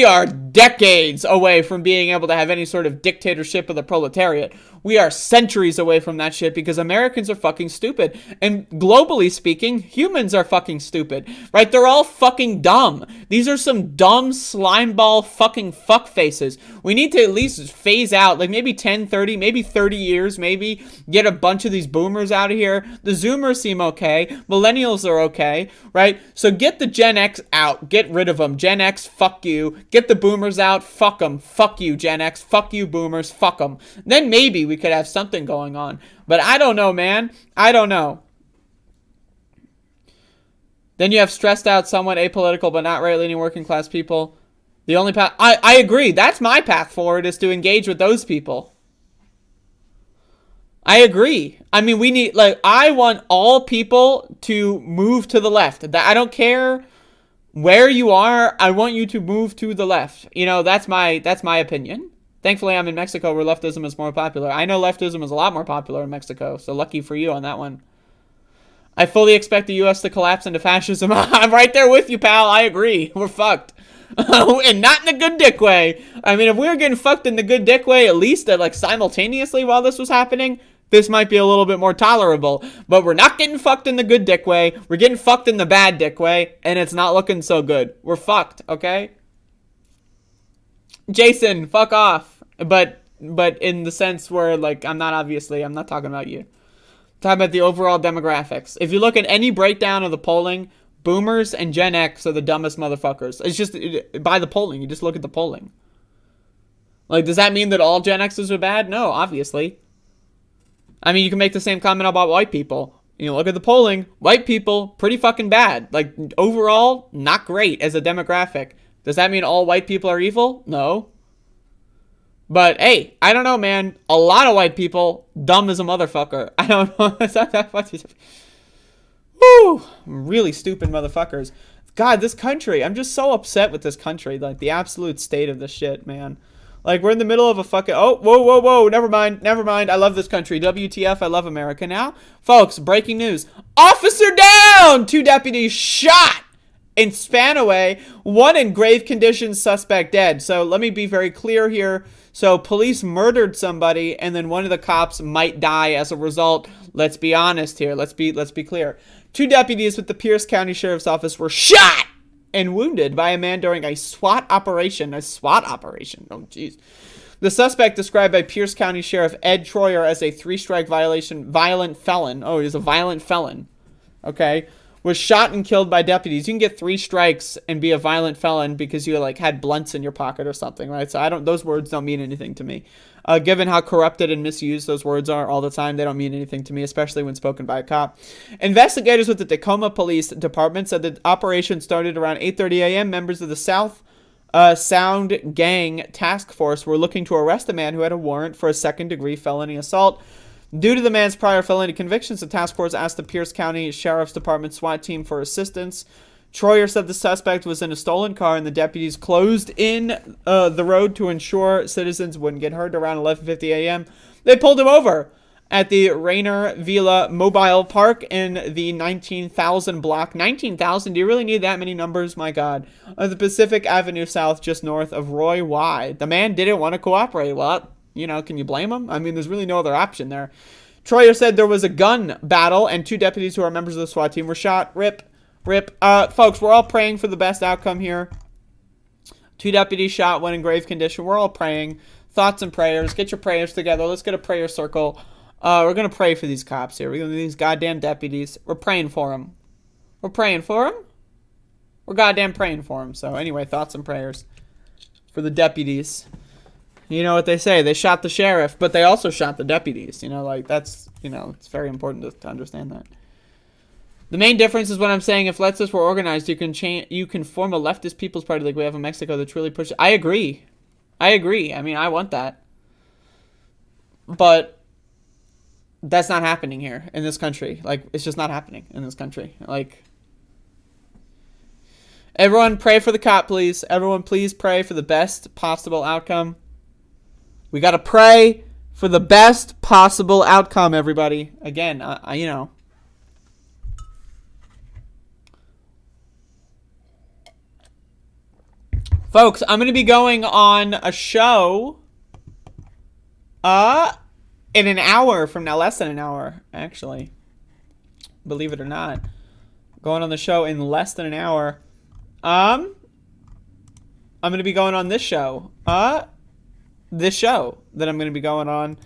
are decades away from being able to have any sort of dictatorship of the proletariat. We are centuries away from that shit because Americans are fucking stupid. And globally speaking, humans are fucking stupid, right? They're all fucking dumb. These are some dumb slimeball fucking fuck faces. We need to at least phase out, like maybe 10, 30, maybe 30 years, maybe get a bunch of these boomers out of here. The Zoomers seem okay. Millennials are okay, right? So get the Gen X out. Get rid of them. Gen X, fuck you. Get the boomers out. Fuck them. Fuck you, Gen X. Fuck you, boomers. Fuck them. Then maybe we could have something going on. But I don't know, man. I don't know. Then you have stressed out, somewhat apolitical, but not right-leaning working class people. The only path... I agree. That's my path forward, is to engage with those people. I agree. I mean, we need... Like, I want all people to move to the left. I don't care where you are. I want you to move to the left. That's my opinion. Thankfully, I'm in Mexico where leftism is more popular. I know leftism is a lot more popular in Mexico, so lucky for you on that one. I fully expect the U.S. to collapse into fascism. I'm right there with you, pal. I agree. We're fucked. And not in the good dick way. I mean, if we were getting fucked in the good dick way, at least simultaneously while this was happening, this might be a little bit more tolerable. But we're not getting fucked in the good dick way. We're getting fucked in the bad dick way, and it's not looking so good. We're fucked, okay? Jason, fuck off. But in the sense where, like, I'm not talking about you. I'm talking about the overall demographics. If you look at any breakdown of the polling, boomers and Gen X are the dumbest motherfuckers. It's just by the polling. You just look at the polling. Like, does that mean that all Gen Xers are bad? No, obviously. I mean, you can make the same comment about white people. Look at the polling. White people, pretty fucking bad. Like, overall, not great as a demographic. Does that mean all white people are evil? No. But, hey, I don't know, man. A lot of white people, dumb as a motherfucker. I don't know. Woo! Really stupid motherfuckers. God, this country. I'm just so upset with this country. Like, the absolute state of this shit, man. Like, we're in the middle of a fucking... Oh, whoa. Never mind. I love this country. WTF, I love America now. Folks, breaking news. Officer down! 2 deputies shot in Spanaway. 1 in grave condition, suspect dead. So, let me be very clear here. So, police murdered somebody, and then one of the cops might die as a result. Let's be honest here. Let's be clear. 2 deputies with the Pierce County Sheriff's Office were shot and wounded by a man during a SWAT operation. A SWAT operation. Oh, jeez. The suspect, described by Pierce County Sheriff Ed Troyer as a 3-strike violent felon. Oh, he's a violent felon. Okay. Was shot and killed by deputies. You can get 3 strikes and be a violent felon because you like had blunts in your pocket or something, right? So those words don't mean anything to me. Given how corrupted and misused those words are all the time, they don't mean anything to me, especially when spoken by a cop. Investigators with the Tacoma Police Department said the operation started around 8:30 a.m. Members of the South Sound Gang Task Force were looking to arrest a man who had a warrant for a second-degree felony assault. Due to the man's prior felony convictions, the task force asked the Pierce County Sheriff's Department SWAT team for assistance. Troyer said the suspect was in a stolen car and the deputies closed in the road to ensure citizens wouldn't get hurt. Around 11:50 a.m., they pulled him over at the Rainer Villa Mobile Park in the 19,000 block. 19,000? Do you really need that many numbers? My God. The Pacific Avenue South, just north of Roy Y. The man didn't want to cooperate. Well, can you blame him? I mean, there's really no other option there. Troyer said there was a gun battle and 2 deputies who are members of the SWAT team were shot. Rip. Folks, we're all praying for the best outcome here. 2 deputies shot, 1 in grave condition. We're all praying. Thoughts and prayers. Get your prayers together. Let's get a prayer circle. We're going to pray for these cops here. We're going to these goddamn deputies. We're praying for them. We're praying for them. We're goddamn praying for them. So anyway, thoughts and prayers for the deputies. You know what they say. They shot the sheriff, but they also shot the deputies. That's, it's very important to understand that. The main difference is what I'm saying. If leftists were organized, you can form a leftist people's party like we have in Mexico that's really pushed. I agree. I mean, I want that. But that's not happening here in this country. It's just not happening in this country. Everyone pray for the cop, please. Everyone please pray for the best possible outcome. We got to pray for the best possible outcome, everybody. Again, Folks, I'm going to be going on a show in an hour from now. Less than an hour, actually. Believe it or not. Going on the show in less than an hour. I'm going to be going on this show. This show that I'm going to be going on.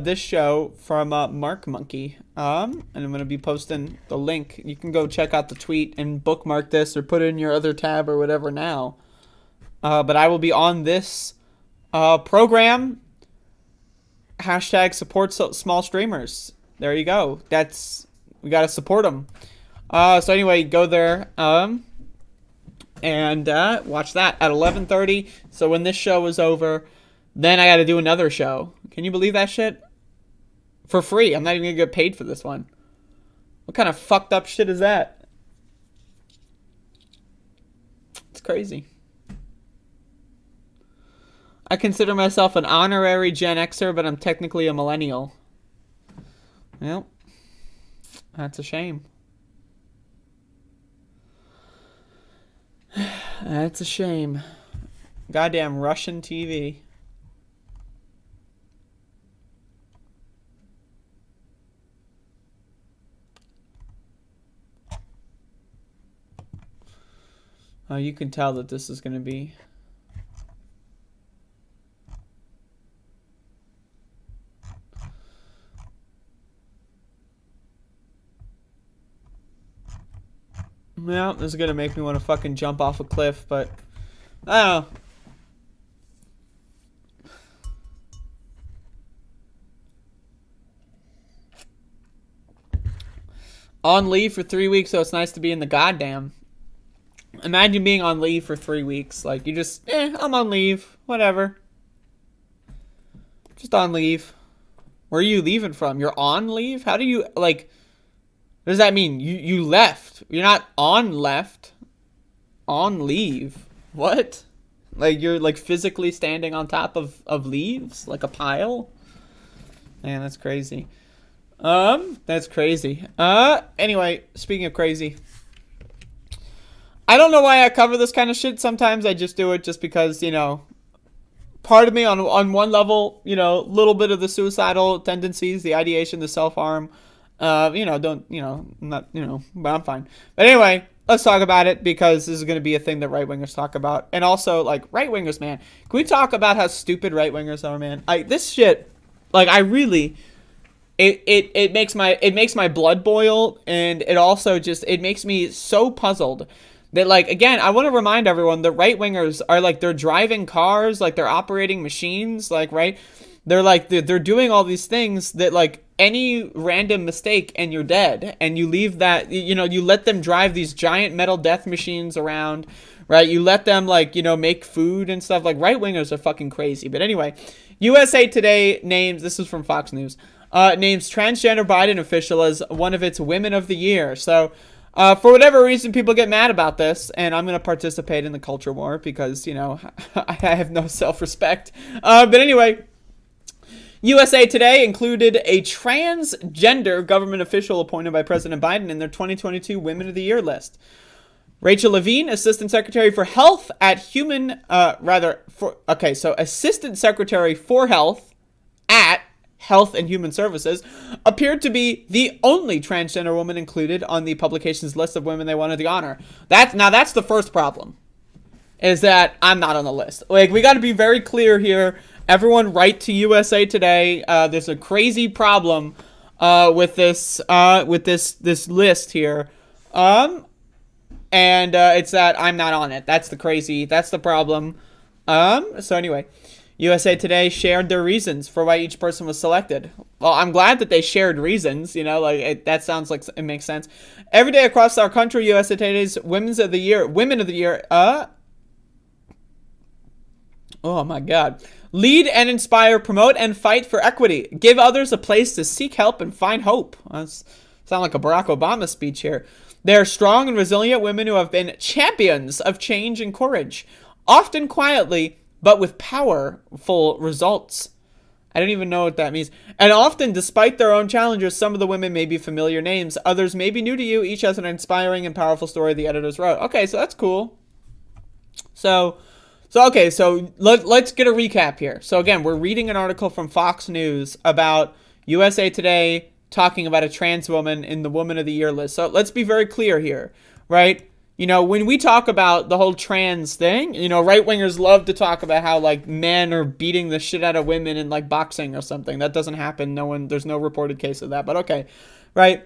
This show from Mark Monkey. And I'm going to be posting the link. You can go check out the tweet and bookmark this or put it in your other tab or whatever now. But I will be on this program. Hashtag support small streamers. There you go. We got to support them. So anyway, go there and watch that at 11:30. So when this show is over, then I got to do another show. Can you believe that shit? For free. I'm not even going to get paid for this one. What kind of fucked up shit is that? It's crazy. I consider myself an honorary Gen Xer, but I'm technically a millennial. Well, that's a shame. That's a shame. Goddamn Russian TV. Oh, you can tell that this is going to be... Yeah, this is going to make me want to fucking jump off a cliff, but I don't know. On leave for 3 weeks, so it's nice to be in the goddamn. Imagine being on leave for 3 weeks. Like, you just, I'm on leave. Whatever. Just on leave. Where are you leaving from? You're on leave? How do you, like... What does that mean? You left. You're not on left. On leave. What? Like you're like physically standing on top of leaves? Like a pile? Man, that's crazy. That's crazy. Anyway, speaking of crazy. I don't know why I cover this kind of shit. Sometimes I just do it just because, part of me on one level, you know, a little bit of the suicidal tendencies, the ideation, the self-harm, you know, don't, you know, not, you know, but I'm fine. But anyway, let's talk about it, because this is going to be a thing that right-wingers talk about. And also, like, right-wingers, man, can we talk about how stupid right-wingers are, man? This shit, like, I really, it makes my blood boil, and it also just, it makes me so puzzled that, like, again, I want to remind everyone that right-wingers are, like, they're driving cars, like, they're operating machines, like, right? They're, like, they're doing all these things that, like, any random mistake and you're dead, and you leave that, you know, you let them drive these giant metal death machines around, right? You let them, like, you know, make food and stuff. Like, right-wingers are fucking crazy. But anyway, USA Today names, this is from Fox News, names transgender Biden official as one of its Women of the Year. So, for whatever reason, people get mad about this, and I'm going to participate in the culture war because, you know, I have no self-respect. But anyway, USA Today included a transgender government official appointed by President Biden in their 2022 Women of the Year list. Rachel Levine, Assistant Secretary for Health at Assistant Secretary for Health at Health and Human Services, appeared to be the only transgender woman included on the publication's list of women they wanted to honor. That's the first problem, is that I'm not on the list. Like, we got to be very clear here. Everyone write to USA Today. There's a crazy problem with this list here. And it's that I'm not on it. That's the problem. So anyway, USA Today shared their reasons for why each person was selected. Well, I'm glad that they shared reasons, you know, like, that sounds like it makes sense. Every day across our country, USA Today's Women of the Year, oh my God. Lead and inspire, promote and fight for equity. Give others a place to seek help and find hope. Sound like a Barack Obama speech here. They're strong and resilient women who have been champions of change and courage, often quietly, but with powerful results. I don't even know what that means. And often, despite their own challenges, some of the women may be familiar names. Others may be new to you. Each has an inspiring and powerful story the editors wrote. Okay, so that's cool. So let's get a recap here. So again, we're reading an article from Fox News about USA Today talking about a trans woman in the Woman of the Year list. So let's be very clear here, right? You know, when we talk about the whole trans thing, you know, right-wingers love to talk about how, like, men are beating the shit out of women in, like, boxing or something. That doesn't happen. There's no reported case of that, but okay, right?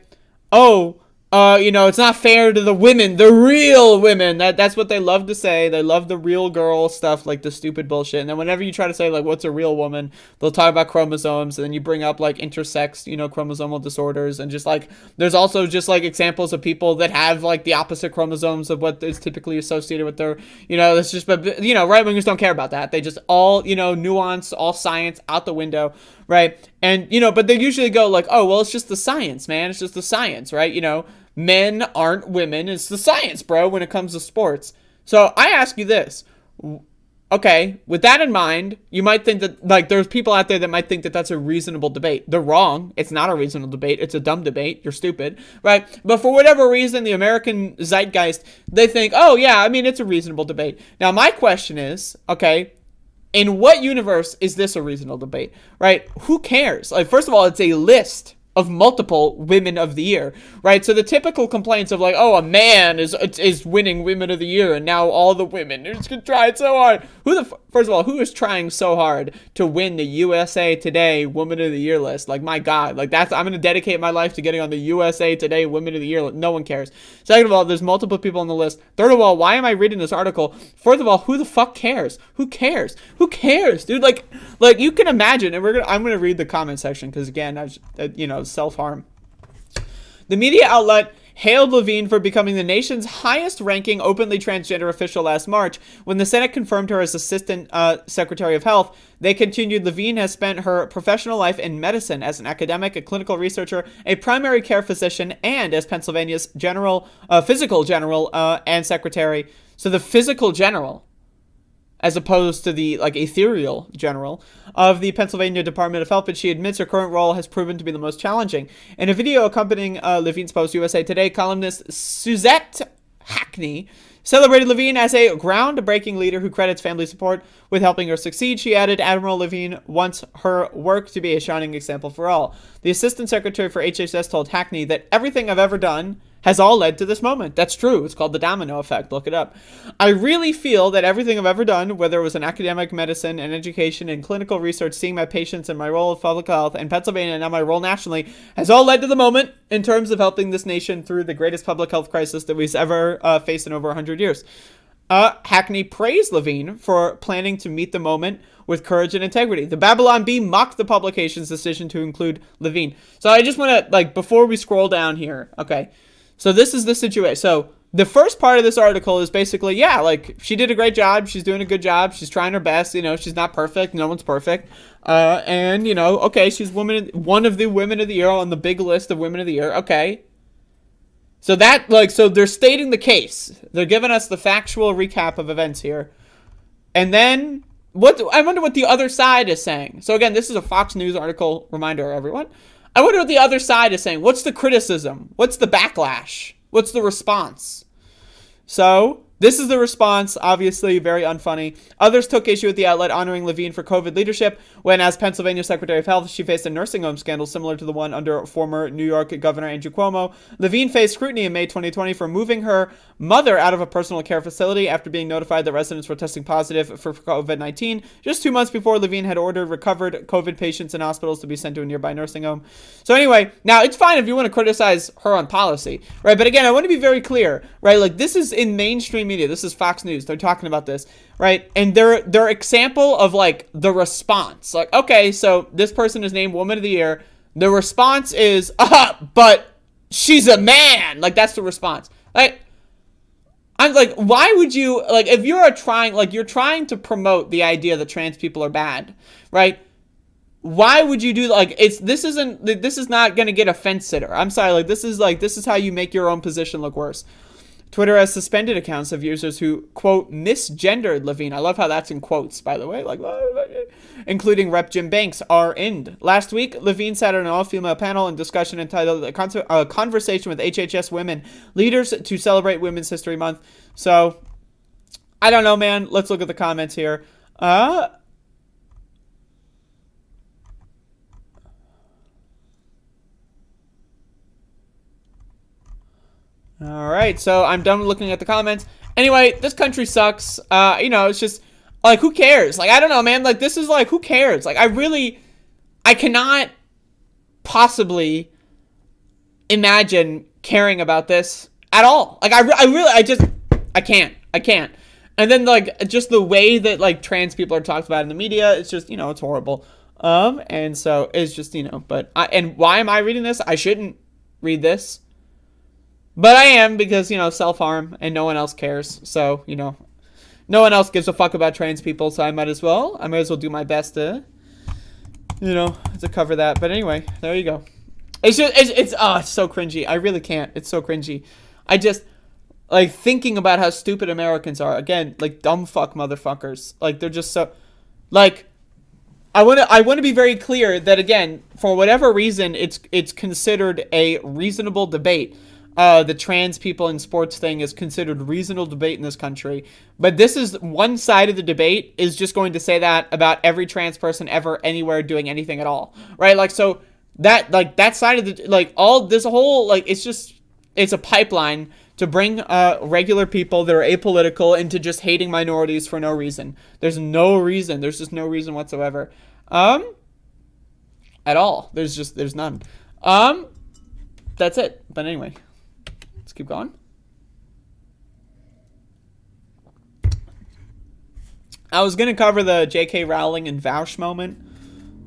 You know, it's not fair to the women, the real women. That's what they love to say. They love the real girl stuff, like the stupid bullshit. And then whenever you try to say, like, what's a real woman, they'll talk about chromosomes, and then you bring up, like, intersex, you know, chromosomal disorders, and just, like, there's also just, like, examples of people that have, like, the opposite chromosomes of what is typically associated with their, you know, it's just, but, you know, right-wingers don't care about that. They just all, you know, nuance, all science out the window, right? And, you know, but they usually go, like, oh, well, it's just the science, man. It's just the science, right? You know, men aren't women. It's the science, bro, when it comes to sports. So I ask you this. Okay, with that in mind, you might think that, like, there's people out there that might think that that's a reasonable debate. They're wrong. It's not a reasonable debate. It's a dumb debate. You're stupid, right? But for whatever reason, the American zeitgeist, they think, oh, yeah, I mean, it's a reasonable debate. Now, my question is, okay, in what universe is this a reasonable debate, right? Who cares? Like, first of all, it's a list of multiple Women of the Year, right? So the typical complaints of, like, oh, a man is winning Women of the Year, and now all the women are just gonna try so hard. First of all, who is trying so hard to win the USA Today Women of the Year list? Like, my God, like, I'm gonna dedicate my life to getting on the USA Today Women of the Year list. No one cares. Second of all, there's multiple people on the list. Third of all, why am I reading this article? Fourth of all, who the fuck cares? Who cares? Who cares, dude? Like you can imagine, and I'm gonna read the comment section because, again, you know, self-harm. The media outlet hailed Levine for becoming the nation's highest-ranking openly transgender official last March. When the Senate confirmed her as Assistant Secretary of Health, they continued, Levine has spent her professional life in medicine as an academic, a clinical researcher, a primary care physician, and as Pennsylvania's physical general and secretary. So the physical general, as opposed to the, like, ethereal general of the Pennsylvania Department of Health, but she admits her current role has proven to be the most challenging. In a video accompanying Levine's post, USA Today columnist Suzette Hackney celebrated Levine as a groundbreaking leader who credits family support with helping her succeed. She added, Admiral Levine wants her work to be a shining example for all. The Assistant Secretary for HHS told Hackney that everything I've ever done has all led to this moment. That's true. It's called the domino effect. Look it up. I really feel that everything I've ever done, whether it was in academic medicine and education and clinical research, seeing my patients and my role of public health in Pennsylvania and now my role nationally, has all led to the moment in terms of helping this nation through the greatest public health crisis that we've ever faced in over 100 years. Hackney praised Levine for planning to meet the moment with courage and integrity. The Babylon Bee mocked the publication's decision to include Levine. So I just want to, before we scroll down here, okay. So this is the situation. So the first part of this article is basically, she did a great job. She's doing a good job. She's trying her best. She's not perfect. No one's perfect. And, okay, she's one of the women of the year on the big list of women of the year. Okay. So so they're stating the case. They're giving us the factual recap of events here. And then I wonder what the other side is saying. So again, this is a Fox News article. Reminder, everyone. I wonder what the other side is saying. What's the criticism? What's the backlash? What's the response? So this is the response, obviously very unfunny. Others took issue with the outlet honoring Levine for COVID leadership when, as Pennsylvania Secretary of Health, she faced a nursing home scandal similar to the one under former New York Governor Andrew Cuomo. Levine faced scrutiny in May 2020 for moving her mother out of a personal care facility after being notified that residents were testing positive for COVID-19. Just 2 months before, Levine had ordered recovered COVID patients in hospitals to be sent to a nearby nursing home. So anyway, now it's fine if you want to criticize her on policy, right? But again, I want to be very clear, right? This is in mainstream media. This is Fox News. They're talking about this, right? And their example of the response, okay, so this person is named Woman of the Year. The response is, but she's a man. That's the response. I'm why would you, if you're trying to promote the idea that trans people are bad, right? Why would you do, this is not going to get a fence sitter. I'm sorry, this is how you make your own position look worse. Twitter has suspended accounts of users who, quote, misgendered Levine. I love how that's in quotes, by the way. Including Rep. Jim Banks, R-Ind. Last week, Levine sat on an all-female panel and discussion entitled A Conversation with HHS Women Leaders to Celebrate Women's History Month. So, I don't know, man. Let's look at the comments here. All right, so I'm done looking at the comments. Anyway, this country sucks. It's just, who cares? I don't know, man. This is, who cares? I cannot possibly imagine caring about this at all. I can't. And then, just the way that, trans people are talked about in the media, it's just, it's horrible. And so it's just, and why am I reading this? I shouldn't read this. But I am because, self-harm and no one else cares. So, no one else gives a fuck about trans people. So I might as well do my best to, to cover that. But anyway, there you go. It's just, it's so cringy. I really can't. It's so cringy. I just, thinking about how stupid Americans are. Again, dumb fuck motherfuckers. They're just so, I want to be very clear that, again, for whatever reason, it's considered a reasonable debate. The trans people in sports thing is considered reasonable debate in this country. But this is one side of the debate is just going to say that about every trans person ever, anywhere, doing anything at all. Right? So that, that side of the, this whole, it's a pipeline to bring regular people that are apolitical into just hating minorities for no reason. There's no reason. There's just no reason whatsoever. At all. There's none. That's it. But anyway. Let's keep going. I was going to cover the J.K. Rowling and Vouch moment,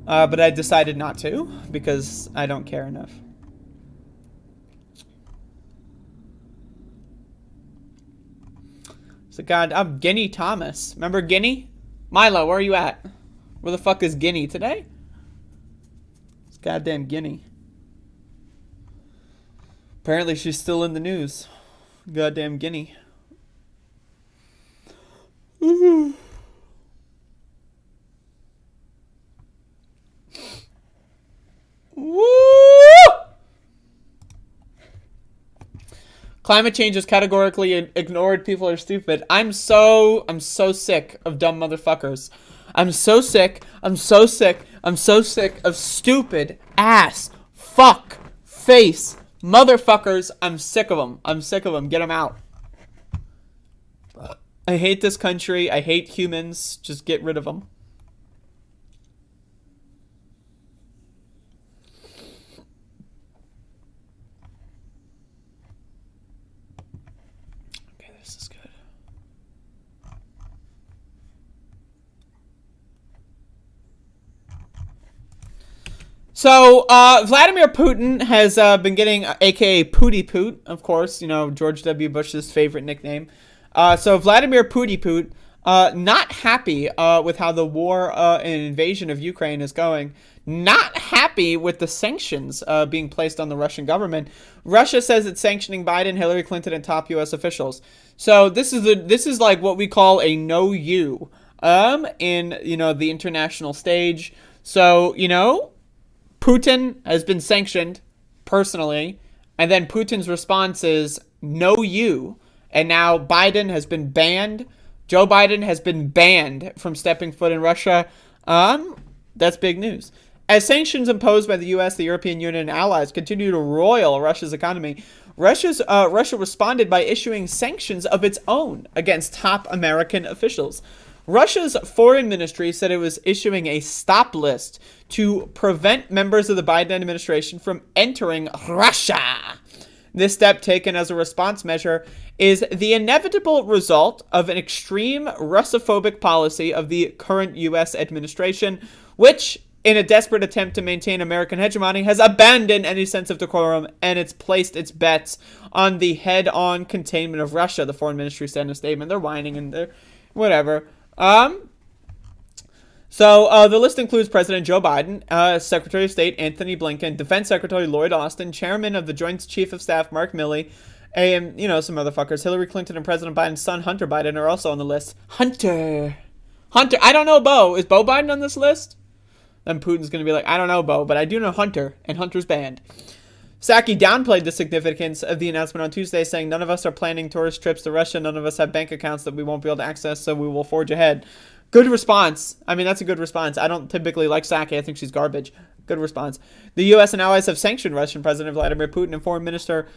but I decided not to because I don't care enough. So, I'm Guinea Thomas. Remember Guinea? Milo, where are you at? Where the fuck is Guinea today? It's goddamn Guinea. Apparently she's still in the news. Goddamn Guinea. Woo! Climate change is categorically ignored. People are stupid. I'm so sick of dumb motherfuckers. I'm so sick of stupid ass fuck face motherfuckers. I'm sick of them. Get them out. I hate this country. I hate humans. Just get rid of them. Okay, this is good. So, Vladimir Putin has been getting, aka Pooty Poot, of course, George W. Bush's favorite nickname. So Vladimir Pooty Poot, not happy with how the war and invasion of Ukraine is going, not happy with the sanctions being placed on the Russian government. Russia says it's sanctioning Biden, Hillary Clinton, and top U.S. officials. So this is like what we call a no you in the international stage. So Putin has been sanctioned personally, and then Putin's response is no you. And now Biden has been banned. Joe Biden has been banned from stepping foot in Russia. That's big news. As sanctions imposed by the U.S., the European Union, and allies continue to roil Russia's economy, Russia responded by issuing sanctions of its own against top American officials. Russia's foreign ministry said it was issuing a stop list to prevent members of the Biden administration from entering Russia. This step, taken as a response measure, is the inevitable result of an extreme Russophobic policy of the current U.S. administration, which, in a desperate attempt to maintain American hegemony, has abandoned any sense of decorum, and it's placed its bets on the head-on containment of Russia, the foreign ministry said in a statement. They're whining and they're whatever. So the list includes President Joe Biden, Secretary of State Anthony Blinken, Defense Secretary Lloyd Austin, Chairman of the Joint Chief of Staff Mark Milley, and, some motherfuckers. Hillary Clinton and President Biden's son, Hunter Biden, are also on the list. Hunter. I don't know Bo. Is Bo Biden on this list? Then Putin's going to be like, I don't know Bo, but I do know Hunter, and Hunter's banned. Psaki downplayed the significance of the announcement on Tuesday, saying, none of us are planning tourist trips to Russia. None of us have bank accounts that we won't be able to access, so we will forge ahead. Good response. I mean, that's a good response. I don't typically like Psaki. I think she's garbage. Good response. The U.S. and allies have sanctioned Russian President Vladimir Putin and Foreign Minister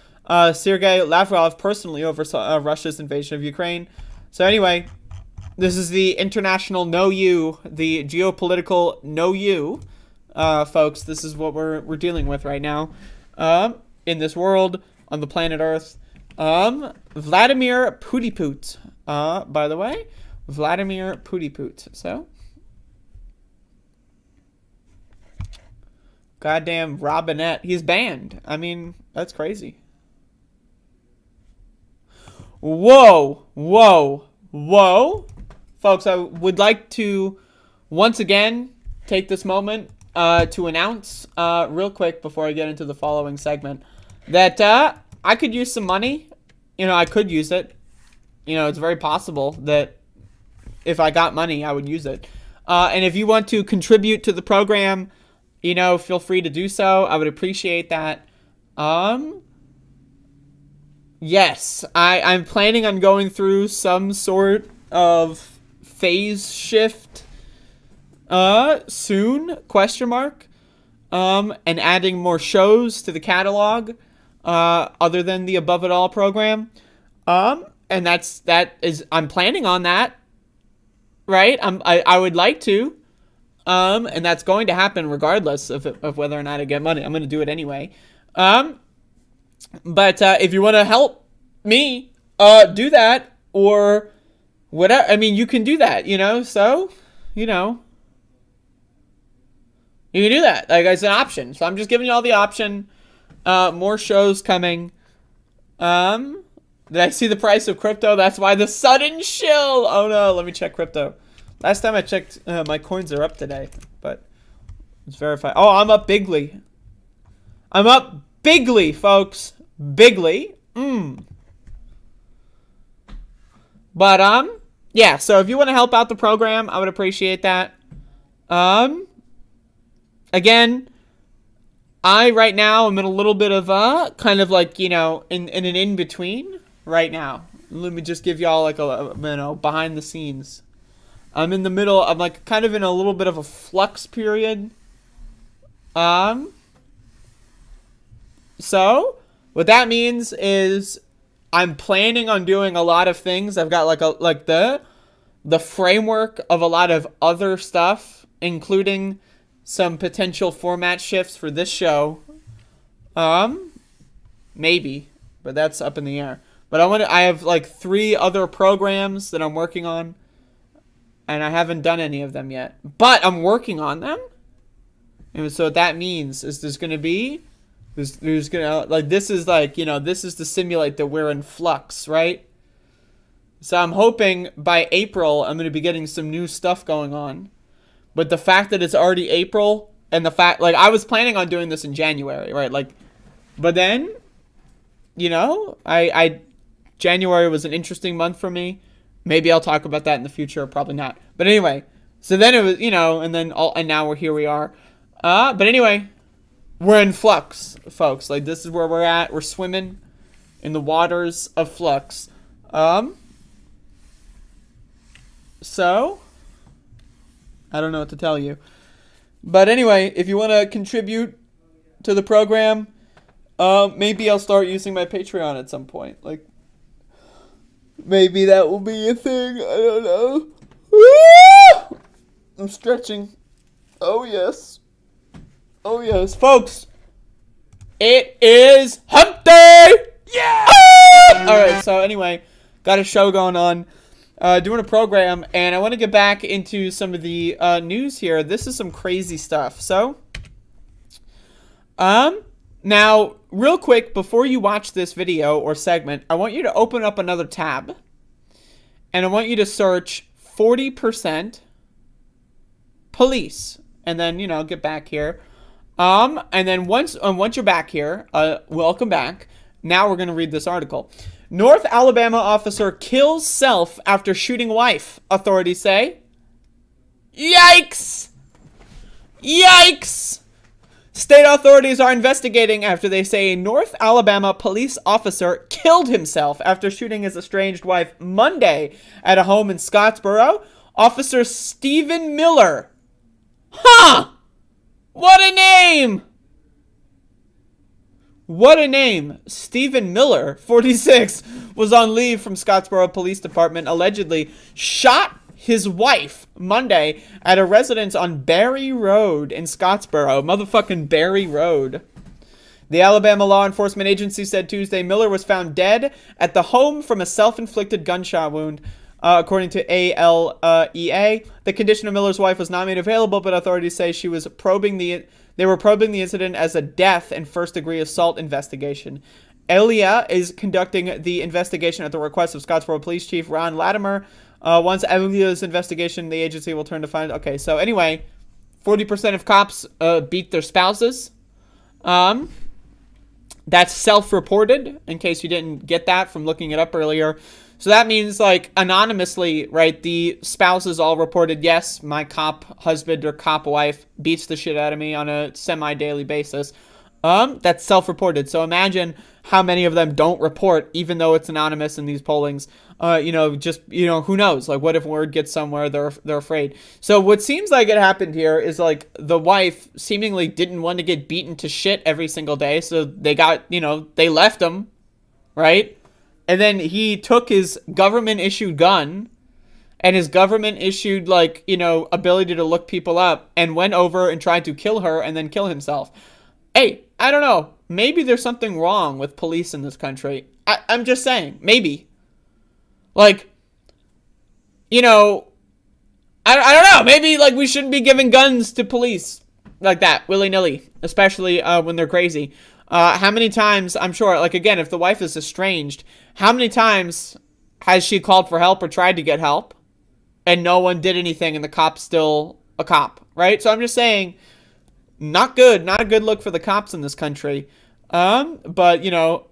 Sergei Lavrov personally over Russia's invasion of Ukraine. So anyway, this is the international no you, the geopolitical no you, folks. This is what we're dealing with right now in this world, on the planet Earth. Vladimir Pooty Poot, by the way. Vladimir Pooty Poot. So, goddamn Robinette. He's banned. I mean, that's crazy. Whoa. Folks, I would like to once again take this moment to announce real quick before I get into the following segment that I could use some money. I could use it. It's very possible that if I got money, I would use it. And if you want to contribute to the program, feel free to do so. I would appreciate that. Yes, I'm planning on going through some sort of phase shift soon, ? And adding more shows to the catalog other than the Above It All program. And I'm planning on that. Right? I would like to. And that's going to happen regardless of whether or not I get money. I'm going to do it anyway. But if you want to help me do that or whatever, I mean, you can do that, so, you can do that. Like, it's an option. So I'm just giving you all the option. More shows coming. Did I see the price of crypto? That's why the sudden shill. Oh no, let me check crypto. Last time I checked, my coins are up today, but let's verify. Oh, I'm up bigly. I'm up bigly, folks. Bigly. But, yeah, so if you want to help out the program, I would appreciate that. Again, right now I'm in a little bit of a kind of like, you know, in an in-between right now. Let me just give y'all like a, you know, behind the scenes. I'm in the middle. I'm like kind of in a little bit of a flux period. So what that means is I'm planning on doing a lot of things. I've got like the framework of a lot of other stuff, including some potential format shifts for this show. Maybe, but that's up in the air. But I have like 3 other programs that I'm working on, and I haven't done any of them yet. But I'm working on them. And so what that means is there's going to, like, this is like, you know, this is to simulate that we're in flux, right? So I'm hoping by April, I'm going to be getting some new stuff going on. But the fact that it's already April, and the fact, like, I was planning on doing this in January, right? Like, but then, you know, January was an interesting month for me. Maybe I'll talk about that in the future, probably not. But anyway, so then it was, you know, and now here we are. But anyway, we're in flux, folks. Like, this is where we're at. We're swimming in the waters of flux. So, I don't know what to tell you. But anyway, if you want to contribute to the program, maybe I'll start using my Patreon at some point. Like, maybe that will be a thing. I don't know. Woo! I'm stretching. Oh, yes. Oh, yes. Folks, it is hump day! Yeah! Ah! All right, so anyway, got a show going on. Doing a program, and I want to get back into some of the news here. This is some crazy stuff. So, now, real quick, before you watch this video or segment, I want you to open up another tab, and I want you to search 40% police, and then, you know, get back here. And then once you're back here, welcome back. Now we're going to read this article. North Alabama officer kills self after shooting wife, authorities say. Yikes! Yikes! State authorities are investigating after they say a North Alabama police officer killed himself after shooting his estranged wife Monday at a home in Scottsboro. Officer Stephen Miller. Huh! What a name! What a name. Stephen Miller, 46, was on leave from Scottsboro Police Department, allegedly shot his wife Monday at a residence on Berry Road in Scottsboro. Motherfucking Berry Road. The Alabama Law Enforcement Agency said Tuesday Miller was found dead at the home from a self-inflicted gunshot wound. According to ALEA, the condition of Miller's wife was not made available, but authorities say they were probing the incident as a death and first-degree assault investigation. ALEA is conducting the investigation at the request of Scottsboro Police Chief Ron Latimer. Once ALEA's investigation, the agency will turn to find... Okay, so anyway, 40% of cops beat their spouses. That's self-reported, in case you didn't get that from looking it up earlier. So that means, like, anonymously, right, the spouses all reported, yes, my cop husband or cop wife beats the shit out of me on a semi-daily basis. That's self-reported. So imagine how many of them don't report, even though it's anonymous in these pollings. You know, just, you know, who knows? Like, what if word gets somewhere, they're afraid. So what seems like it happened here is, like, the wife seemingly didn't want to get beaten to shit every single day. So they got, you know, they left him, right? And then he took his government-issued gun and his government-issued, like, you know, ability to look people up and went over and tried to kill her and then kill himself. Hey, I don't know. Maybe there's something wrong with police in this country. I'm just saying. Maybe. Like, you know, I don't know. Maybe, like, we shouldn't be giving guns to police like that, willy-nilly, especially when they're crazy. How many times, I'm sure, like, again, if the wife is estranged, how many times has she called for help or tried to get help and no one did anything and the cop's still a cop, right? So I'm just saying, not good, not a good look for the cops in this country. But, you know,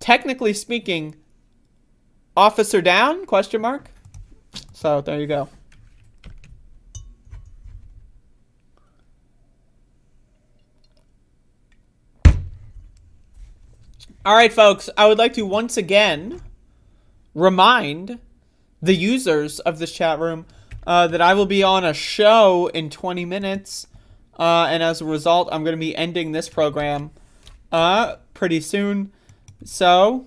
technically speaking, officer down, question mark? So there you go. All right, folks, I would like to once again remind the users of this chat room that I will be on a show in 20 minutes. And as a result, I'm going to be ending this program pretty soon. So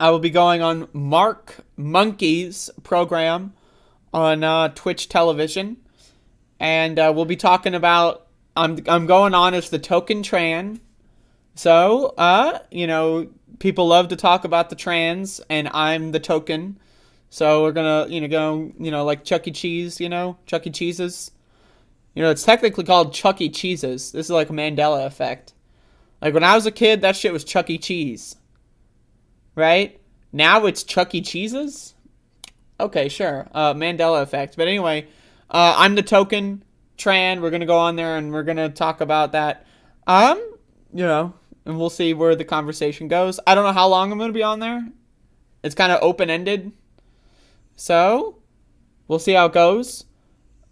I will be going on Mark Monkey's program on Twitch television. And we'll be talking about, I'm going on as the token tran. So, people love to talk about the trans, and I'm the token. So we're gonna, go, like Chuck E. Cheese, Chuck E. Cheese's. It's technically called Chuck E. Cheese's. This is like a Mandela effect. Like when I was a kid, that shit was Chuck E. Cheese. Right? Now it's Chuck E. Cheese's? Okay, sure. Mandela effect. But anyway, I'm the token tran. We're gonna go on there and we're gonna talk about that. And we'll see where the conversation goes. I don't know how long I'm gonna be on there. It's kind of open-ended. So, we'll see how it goes.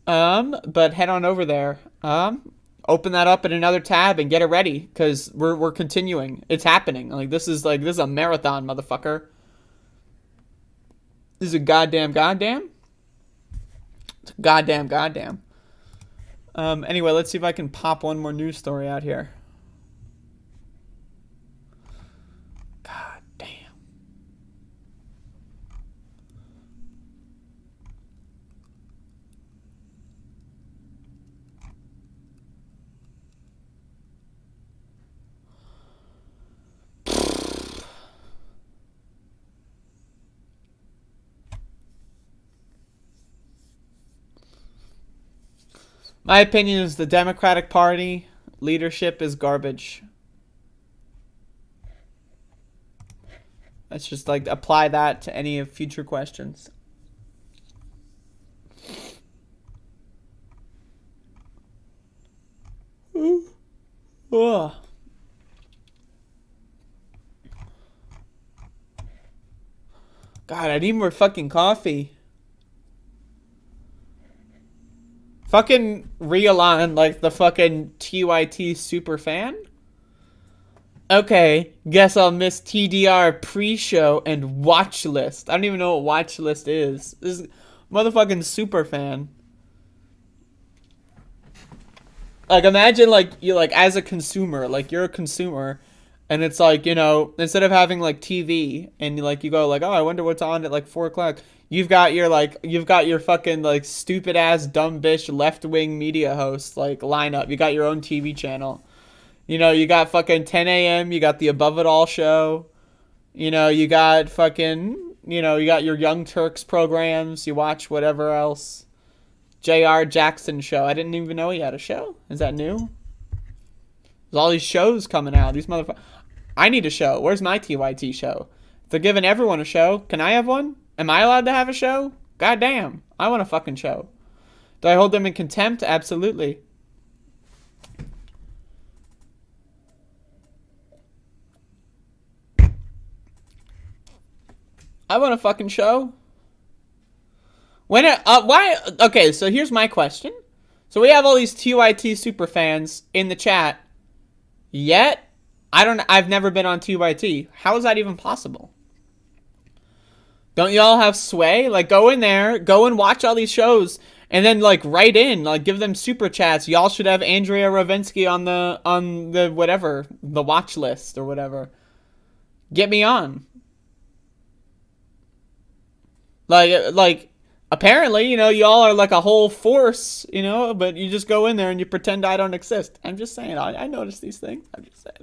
But head on over there. Open that up in another tab and get it ready, because we're continuing. It's happening. This is a marathon, motherfucker. This is a goddamn. It's a goddamn. Anyway, let's see if I can pop one more news story out here. God damn. My opinion is the Democratic Party leadership is garbage. Let's just apply that to any of future questions. Ugh. God, I need more fucking coffee. Fucking realign the fucking TYT super fan? Okay, guess I'll miss TDR pre-show and watch list. I don't even know what watch list is. This is motherfucking super fan. Imagine you as a consumer, you're a consumer, and it's instead of having TV and you go oh, I wonder what's on at 4 o'clock. You've got your fucking stupid ass dumb bitch left wing media host lineup. You got your own TV channel. You got fucking 10 a.m. You got the Above It All show. You got fucking you got your Young Turks programs. You watch whatever else. J.R. Jackson show. I didn't even know he had a show. Is that new? There's all these shows coming out. These motherfuckers. I need a show. Where's my TYT show? If they're giving everyone a show, can I have one? Am I allowed to have a show? God damn. I want a fucking show. Do I hold them in contempt? Absolutely. I want a fucking show. Why? Okay, so here's my question. So we have all these TYT super fans in the chat. Yet, I've never been on TYT. How is that even possible? Don't y'all have sway? Go in there, go and watch all these shows, and then write in, give them super chats. Y'all should have Andrea Rovenski on the whatever, the watch list or whatever. Get me on. Apparently, y'all are a whole force, but you just go in there and you pretend I don't exist. I'm just saying, I notice these things. I'm just saying.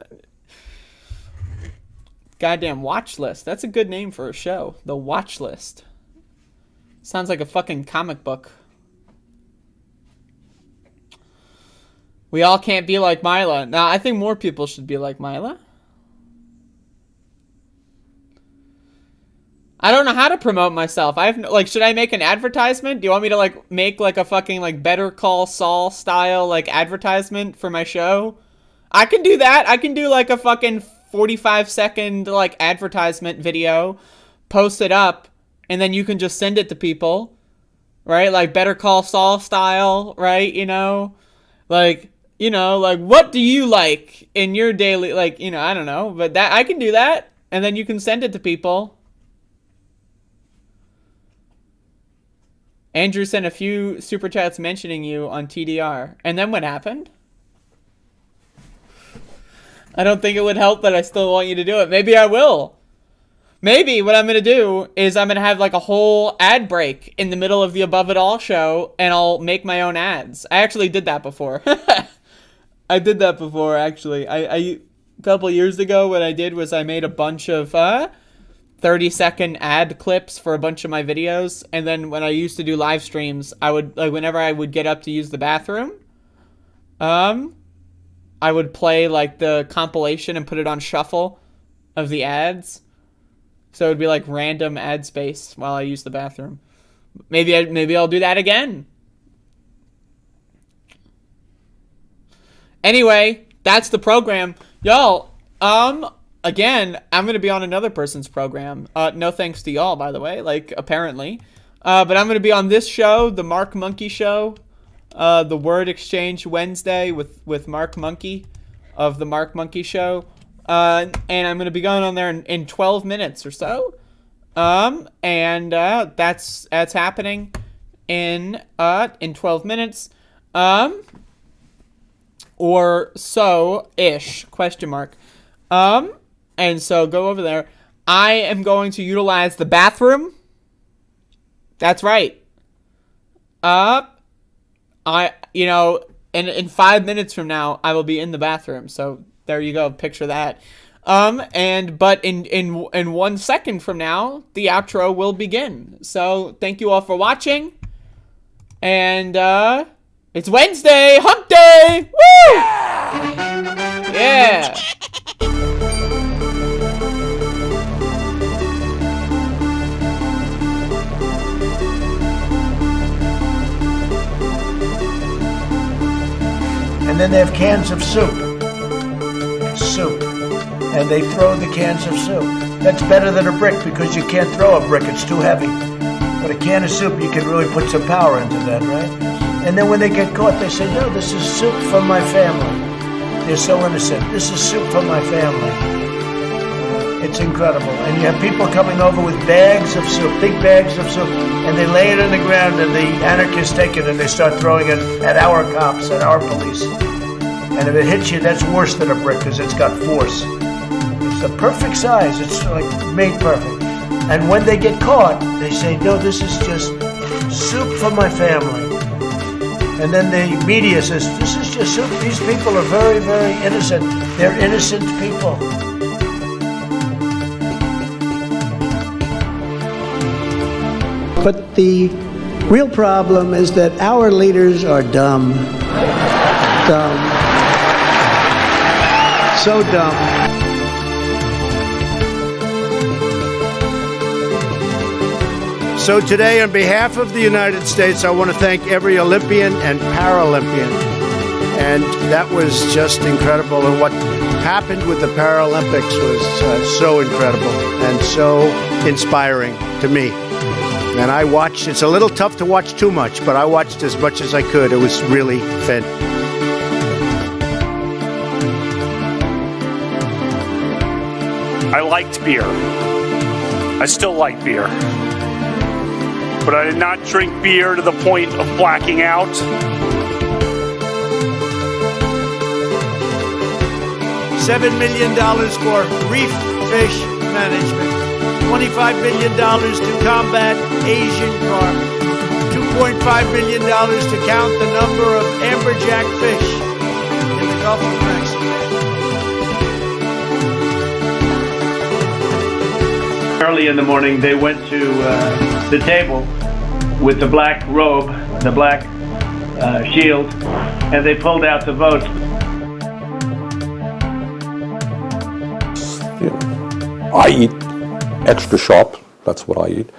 Goddamn watch list. That's a good name for a show. The watch list. Sounds like a fucking comic book. We all can't be like Mila. Now, I think more people should be like Mila. I don't know how to promote myself. I have should I make an advertisement? Do you want me to make a fucking Better Call Saul style advertisement for my show? I can do that. I can do a fucking 45-second advertisement video, post it up, and then you can just send it to people, right? Better Call Saul style, right? you know, like, what do you like in your daily, like, you know, I don't know, but that I can do that, and then you can send it to people. Andrew sent a few super chats mentioning you on TDR. And then what happened? I don't think it would help, but I still want you to do it. Maybe I will. Maybe what I'm going to do is I'm going to have like a whole ad break in the middle of the Above It All show, and I'll make my own ads. I actually did that before. I did that before, actually. A couple years ago, what I did was I made a bunch of 30-second ad clips for a bunch of my videos, and then when I used to do live streams, I would, like, whenever I would get up to use the bathroom, I would play like the compilation and put it on shuffle of the ads, so it would be like random ad space while I use the bathroom. Maybe I'll do that again. Anyway, that's the program, y'all. Again, I'm going to be on another person's program. No thanks to y'all, by the way, like, apparently. But I'm going to be on this show, the Mark Monkey Show, the Word Exchange Wednesday with Mark Monkey of the Mark Monkey Show. And I'm going to be going on there in 12 minutes or so. And that's happening in 12 minutes. Or so-ish, question mark. And so go over there. I am going to utilize the bathroom. That's right. In 5 minutes from now, I will be in the bathroom. So there you go. Picture that. But in 1 second from now, the outro will begin. So thank you all for watching. And, it's Wednesday, hump day! Woo! Yeah! And then they have cans of soup. And they throw the cans of soup. That's better than a brick because you can't throw a brick, it's too heavy. But a can of soup, you can really put some power into that, right? And then when they get caught, they say, no, this is soup from my family. They're so innocent. This is soup from my family. It's incredible. And you have people coming over with bags of soup, big bags of soup, and they lay it on the ground, and the anarchists take it, and they start throwing it at our cops, at our police. And if it hits you, that's worse than a brick because it's got force. It's the perfect size. It's like made perfect. And when they get caught, they say, no, this is just soup from my family. And then the media says, this is just soup. These people are very, very innocent. They're innocent people. But the real problem is that our leaders are dumb. Dumb. So dumb. So today, on behalf of the United States, I want to thank every Olympian and Paralympian. And that was just incredible. And what happened with the Paralympics was so incredible and so inspiring to me. And I watched. It's a little tough to watch too much, but I watched as much as I could. It was really fun. I liked beer. I still like beer. But I did not drink beer to the point of blacking out. $7 million for reef fish management. $25 million to combat Asian carp. $2.5 million to count the number of amberjack fish in the Gulf of Mexico. Early in the morning, they went to the table with the black robe, the black shield, and they pulled out the votes. I eat extra sharp. That's what I eat.